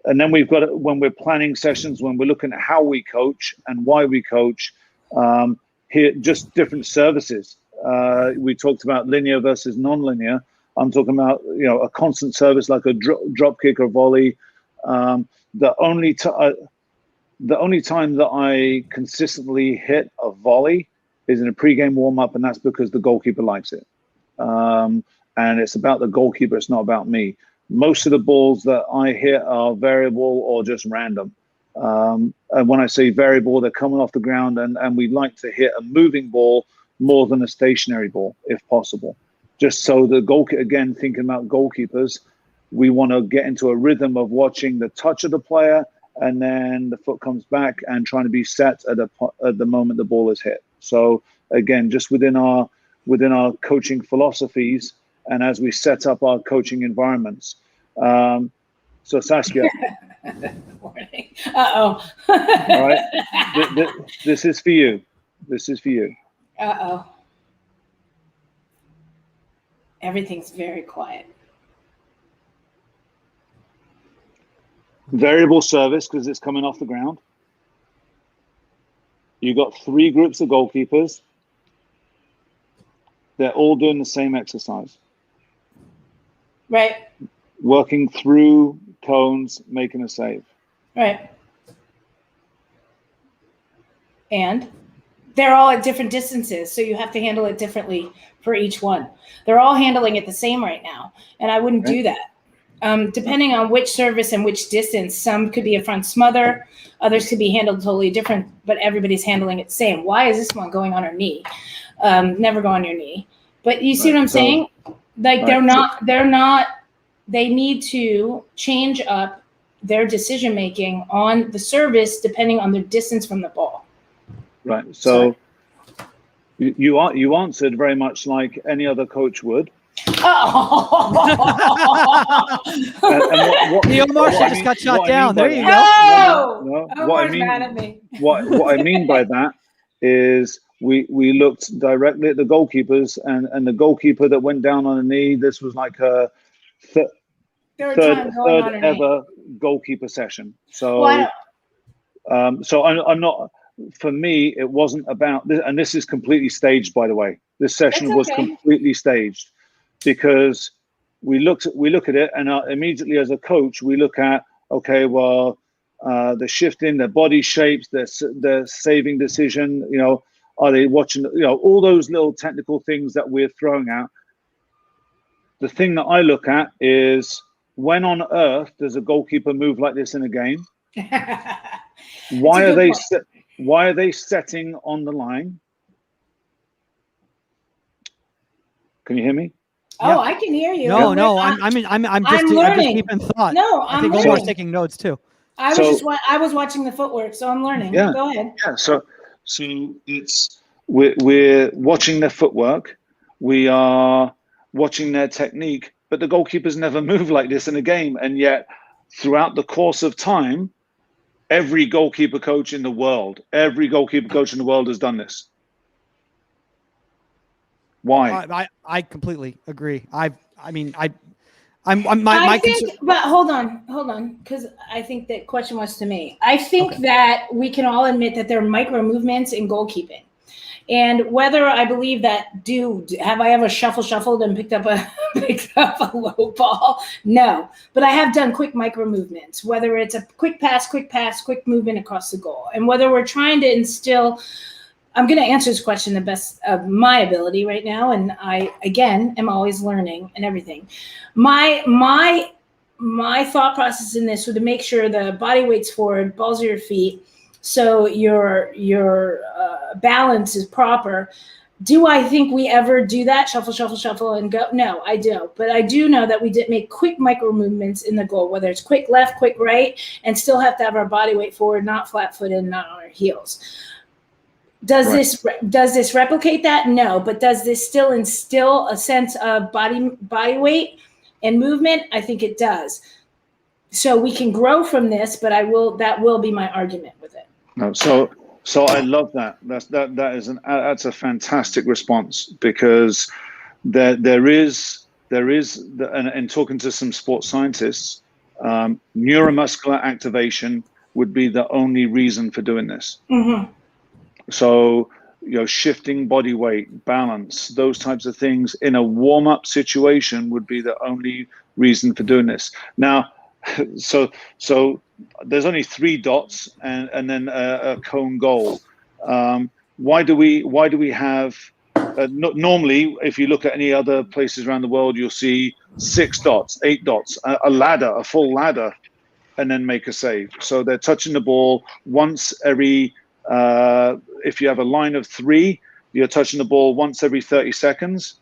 And then we've got, when we're planning sessions, when we're looking at how we coach and why we coach, here just different services. We talked about linear versus non-linear. I'm talking about, a constant service like a drop kick or volley. The only time that I consistently hit a volley is in a pre-game warm-up, and that's because the goalkeeper likes it. And it's about the goalkeeper, it's not about me. Most of the balls that I hit are variable or just random. And when I say variable, they're coming off the ground, and we like to hit a moving ball more than a stationary ball, if possible. Just so the goalkeeper, again, thinking about goalkeepers, we want to get into a rhythm of watching the touch of the player, and then the foot comes back and trying to be set at the moment the ball is hit. So again, just within our coaching philosophies, and as we set up our coaching environments. So Saskia. Uh-oh. All right. This is for you. This is for you. Uh-oh. Everything's very quiet. Variable service, because it's coming off the ground. You got 3 groups of goalkeepers. They're all doing the same exercise. Right. Working through cones, making a save. Right. And they're all at different distances, so you have to handle it differently for each one. They're all handling it the same right now, and I wouldn't do that. Depending on which service and which distance, some could be a front smother, others could be handled totally different, but everybody's handling it the same. Why is this one going on her knee? Never go on your knee. But you see what I'm saying? Like they need to change up their decision-making on the service depending on their distance from the ball. Right. So you answered very much like any other coach would. Neil Marshall just got shot down. There you go. No, Omar's mad at me. What I mean by that is we looked directly at the goalkeepers, and the goalkeeper that went down on a knee, this was like a third ever goalkeeper session. So I'm not. For me, it wasn't about this, and this is completely staged, by the way. This session was completely staged, because we look at it, and immediately as a coach, we look at, okay, well, the shifting, their body shapes, their saving decision, are they watching, all those little technical things that we're throwing out. The thing that I look at is, when on earth does a goalkeeper move like this in a game? Why are they setting on the line? Can you hear me? Oh, yeah. I can hear you. No. I'm just deep in thought. No, I think Omar's taking notes too. I was watching the footwork, so I'm learning. Yeah. Go ahead. Yeah. So it's we're watching their footwork. We are watching their technique, but the goalkeepers never move like this in a game, and yet throughout the course of time, every goalkeeper coach in the world has done this. Why? I completely agree. But hold on, because I think that question was to me. I think that we can all admit that there are micro movements in goalkeeping, and whether I believe that, have I ever shuffled and picked up a low ball? No, but I have done quick micro movements, whether it's a quick pass, quick movement across the goal, and whether we're trying to instill. I'm going to answer this question the best of my ability right now, and I again am always learning and everything. My thought process in this was to make sure the body weight's forward, balls are your feet, so your balance is proper. Do I think we ever do that? Shuffle, and go? No, I don't. But I do know that we did make quick micro movements in the goal, whether it's quick left, quick right, and still have to have our body weight forward, not flat-footed, not on our heels. Does this replicate that? No, but does this still instill a sense of body weight and movement? I think it does. So we can grow from this, but that will be my argument with it. No, so I love that. That's a fantastic response, because there is and talking to some sports scientists, neuromuscular activation would be the only reason for doing this. Mm-hmm. So, shifting body weight, balance, those types of things in a warm-up situation would be the only reason for doing this. Now, so there's only 3 dots and then a cone goal. why do we have normally, if you look at any other places around the world, you'll see 6 dots, 8 dots, a ladder, a full ladder, and then make a save. So they're touching the ball once every, if you have a line of 3, you're touching the ball once every 30 seconds.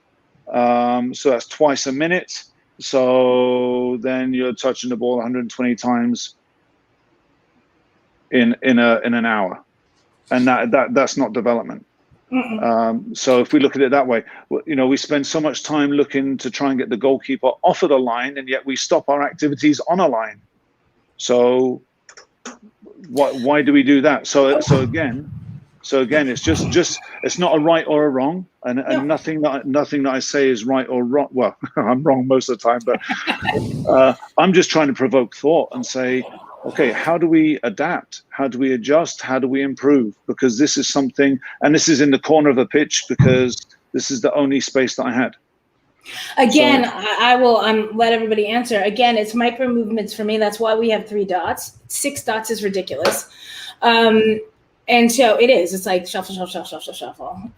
So that's twice a minute. So then you're touching the ball 120 times in an hour, and that's not development. So if we look at it that way, we spend so much time looking to try and get the goalkeeper off of the line, and yet we stop our activities on a line. So why do we do that? So again, it's just it's not a right or a wrong, and nothing that I say is right or wrong. Well, I'm wrong most of the time, but I'm just trying to provoke thought and say, okay, how do we adapt? How do we adjust? How do we improve? Because this is something, and this is in the corner of a pitch because this is the only space that I had. Again, I will let everybody answer. Again, it's micro movements for me. That's why we have 3 dots. 6 dots is ridiculous. And so it is. It's like shuffle, shuffle, shuffle, shuffle, shuffle.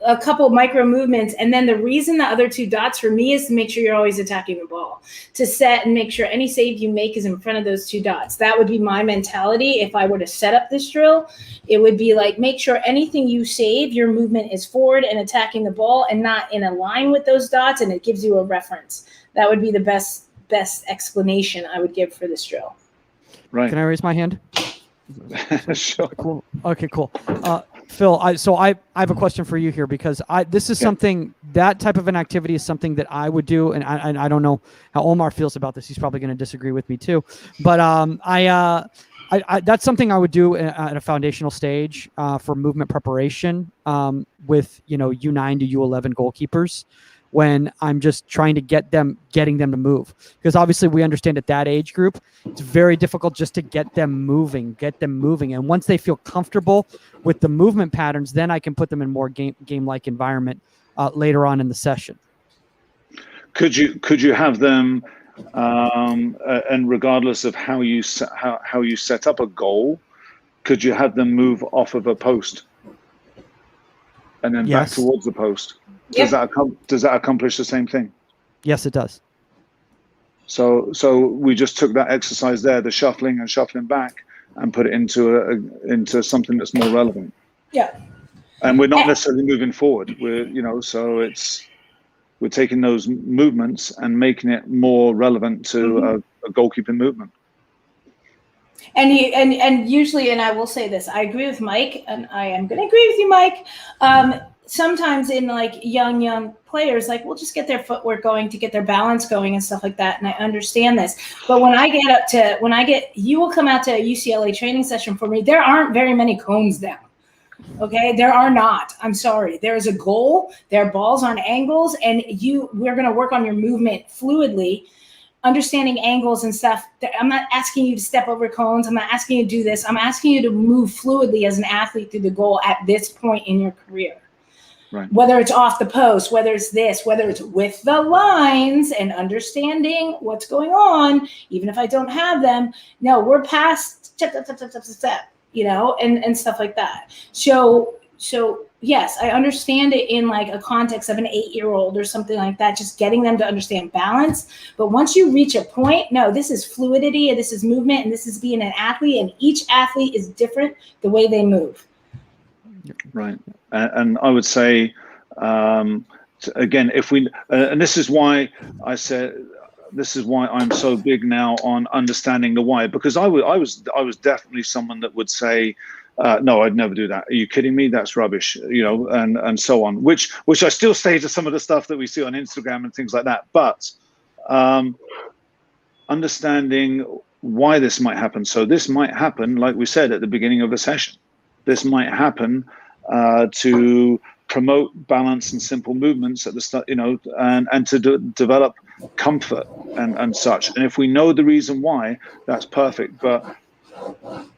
A couple of micro movements, and then the reason the other 2 dots for me is to make sure you're always attacking the ball, to set and make sure any save you make is in front of those 2 dots. That would be my mentality if I were to set up this drill. It would be like, make sure anything you save, your movement is forward and attacking the ball, and not in a line with those dots, and it gives you a reference. That would be the best explanation I would give for this drill. Right. Can I raise my hand? Sure. Cool. Okay, cool. Phil, I have a question for you here, because this is something, that type of an activity is something that I would do, and I don't know how Omar feels about this. He's probably going to disagree with me too, but I that's something I would do at a foundational stage for movement preparation with U9 to U11 goalkeepers, when I'm just trying to getting them to move. Because obviously we understand at that age group, it's very difficult just to get them moving. And once they feel comfortable with the movement patterns, then I can put them in more game-like environment later on in the session. Could you have them, and regardless of how you set up a goal, could you have them move off of a post and then back towards the post? Does that accomplish the same thing? Yes, it does. So we just took that exercise there, the shuffling and shuffling back, and put it into something that's more relevant. Yeah. And we're not necessarily moving forward. So we're taking those movements and making it more relevant to a goalkeeping movement. And usually, and I will say this, I agree with Mike, and I am going to agree with you, Mike. Sometimes in like young players, like, we'll just get their footwork going to get their balance going and stuff like that. And I understand this, but when you will come out to a UCLA training session for me, there aren't very many cones down. Okay. There are not, I'm sorry. There is a goal, there are balls on angles, and we're going to work on your movement fluidly, understanding angles and stuff. I'm not asking you to step over cones. I'm not asking you to do this. I'm asking you to move fluidly as an athlete through the goal at this point in your career. Right. Whether it's off the post, whether it's this, whether it's with the lines and understanding what's going on, even if I don't have them. No, we're past step, and stuff like that. So yes, I understand it in like a context of an 8-year-old or something like that, just getting them to understand balance. But once you reach a point, no, this is fluidity, and this is movement, and this is being an athlete, and each athlete is different the way they move. Right. And I would say, again, if we, and this is why I said, this is why I'm so big now on understanding the why, because I was definitely someone that would say, no, I'd never do that. Are you kidding me? That's rubbish, and so on, which I still say to some of the stuff that we see on Instagram and things like that. But understanding why this might happen. So this might happen, like we said at the beginning of the session. This might happen to promote balance and simple movements at the start, and to develop comfort and such. And if we know the reason why, that's perfect. But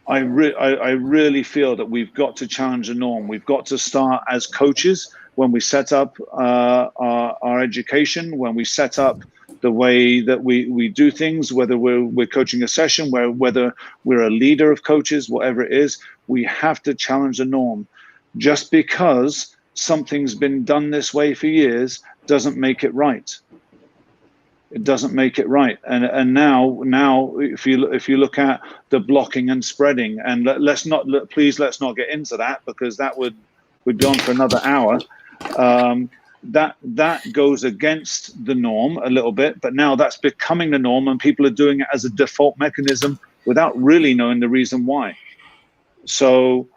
I really feel that we've got to challenge the norm. We've got to start as coaches when we set up our education, when we set up the way that we do things, whether we're coaching a session, whether we're a leader of coaches, whatever it is, we have to challenge the norm. Just because something's been done this way for years doesn't make it right. It doesn't make it right. And now if you look at the blocking and spreading, and let's not get into that, because that would be on for another hour. That goes against the norm a little bit, but now that's becoming the norm, and people are doing it as a default mechanism without really knowing the reason why. So,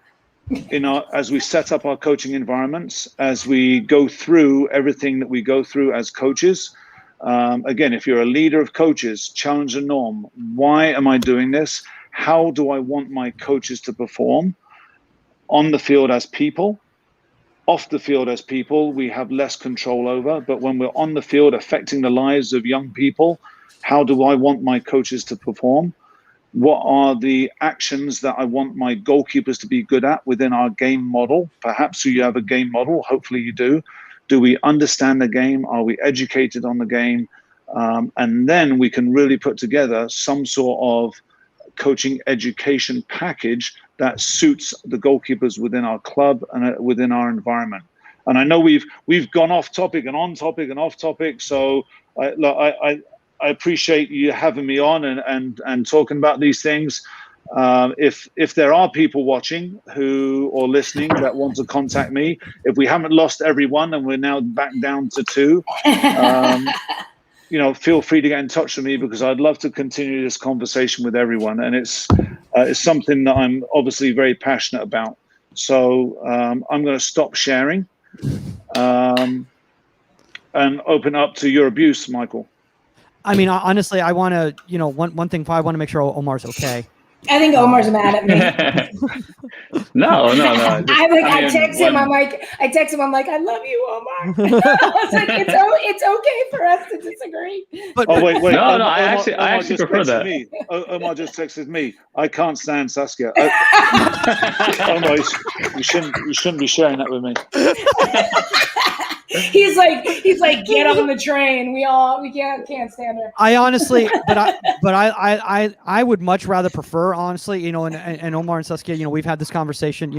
as we set up our coaching environments, as we go through everything that we go through as coaches, again, if you're a leader of coaches, challenge the norm. Why am I doing this? How do I want my coaches to perform on the field as people? Off the field as people, we have less control over, but when we're on the field affecting the lives of young people, how do I want my coaches to perform? What are the actions that I want my goalkeepers to be good at within our game model? Perhaps you have a game model, hopefully you do. Do we understand the game? Are we educated on the game? And then we can really put together some sort of coaching education package that suits the goalkeepers within our club and within our environment. And I know we've gone off topic and on topic and off topic. So I appreciate you having me on and talking about these things. If there are people watching or listening that want to contact me, if we haven't lost everyone and we're now back down to 2, feel free to get in touch with me, because I'd love to continue this conversation with everyone. And it's something that I'm obviously very passionate about. So I'm going to stop sharing and open up to your abuse, Michael. I mean, honestly, I want to, one thing, I want to make sure Omar's okay. I think Omar's mad at me. No. I text him. I'm like, I love you, Omar. I was like, it's okay for us to disagree. But wait. No, Omar, I actually prefer that. Me. Omar just texted me. I can't stand Saskia. Omar, you shouldn't be sharing that with me. He's like, get on the train. We can't stand her. I honestly, I would much rather prefer, honestly, and Omar and Saskia, we've had this conversation,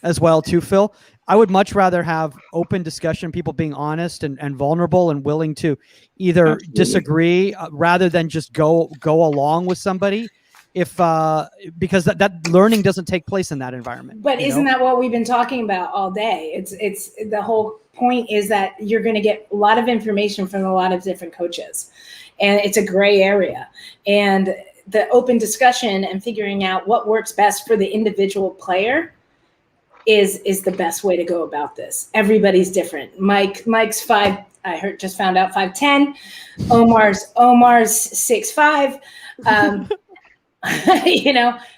as well too, Phil. I would much rather have open discussion, people being honest and vulnerable and willing to either Absolutely. disagree rather than just go along with somebody. Because that learning doesn't take place in that environment. But isn't that what we've been talking about all day? It's the whole point is that you're going to get a lot of information from a lot of different coaches, and it's a gray area. And the open discussion and figuring out what works best for the individual player is the best way to go about this. Everybody's different. Mike's 5. I just found out 5'10". Omar's 6'5".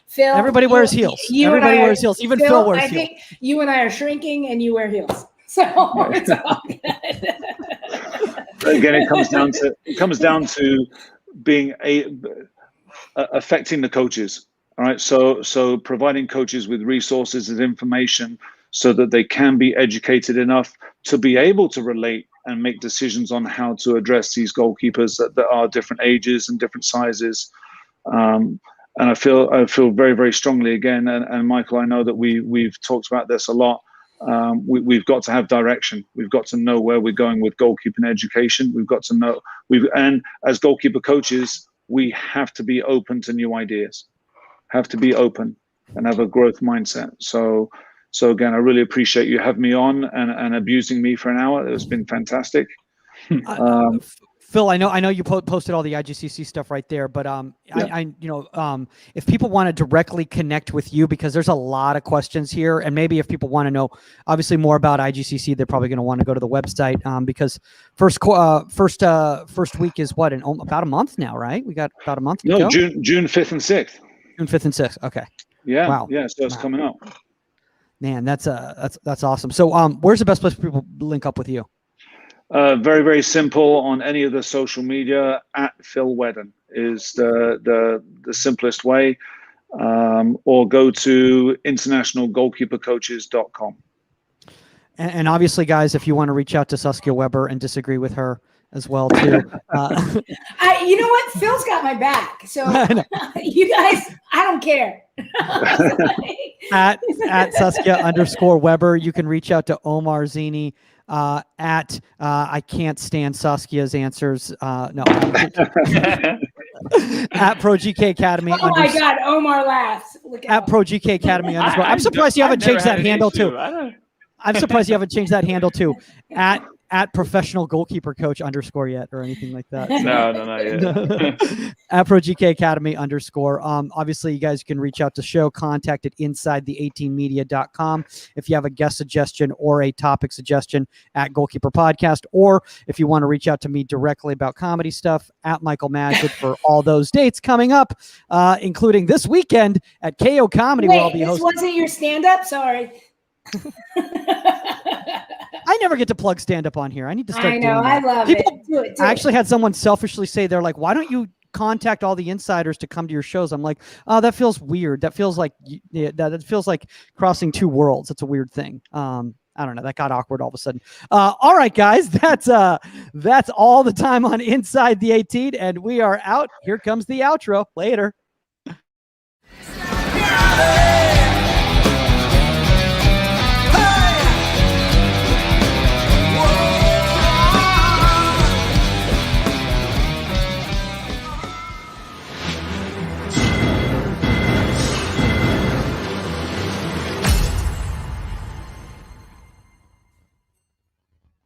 Phil. Everybody wears heels. Everybody wears heels. Even Phil wears heels. I think you and I are shrinking, and you wear heels. So it's all good. Again, it comes down to being affecting the coaches. All right. So providing coaches with resources and information so that they can be educated enough to be able to relate and make decisions on how to address these goalkeepers that are different ages and different sizes. And I feel very, very strongly again. And Michael, I know that we've talked about this a lot. We've got to have direction. We've got to know where we're going with goalkeeping education. We've got to know and as goalkeeper coaches, we have to be open to new ideas, have to be open and have a growth mindset. So again, I really appreciate you having me on and abusing me for an hour. It's been fantastic. Phil, I know you posted all the IGCC stuff right there, but if people want to directly connect with you, because there's a lot of questions here, and maybe if people want to know obviously more about IGCC, they're probably going to want to go to the website, because first week is what, in about a month now, right? We got about a month to go? June 5th and 6th. June 5th and 6th. Okay. Yeah. Wow. Yeah. So it's coming up. Man, that's awesome. So where's the best place for people to link up with you? Very, very simple on any of the social media. At Phil Wheddon is the simplest way, or go to internationalgoalkeepercoaches.com. And obviously, guys, if you want to reach out to Saskia Weber and disagree with her, as well too. You know what? Phil's got my back. So you guys, I don't care. at Saskia_Weber. You can reach out to Omar Zini at I can't stand Saskia's answers. No. At Pro GK Academy. Oh my God, Omar laughs. Look at Pro GK Academy underscore. I'm surprised you haven't changed that handle too. I'm surprised you haven't changed that handle too. At professional goalkeeper coach underscore yet or anything like that. No, not yet. At Pro GK Academy underscore. Obviously, you guys can reach out to show, contact at inside the18media.com if you have a guest suggestion or a topic suggestion at Goalkeeper Podcast, or if you want to reach out to me directly about comedy stuff at Michael Madrid for all those dates coming up, including this weekend at KO Comedy. Wait, where I'll be hosting. This wasn't your stand-up? Sorry. I never get to plug stand-up on here. I need to start doing that. I love it. Do it. I actually had someone selfishly say, they're like, why don't you contact all the insiders to come to your shows? I'm like, oh, that feels weird. That feels like that feels like crossing two worlds. It's a weird thing. I don't know. That got awkward all of a sudden. All right, guys, that's all the time on Inside the 18, and we are out. Here comes the outro. Later.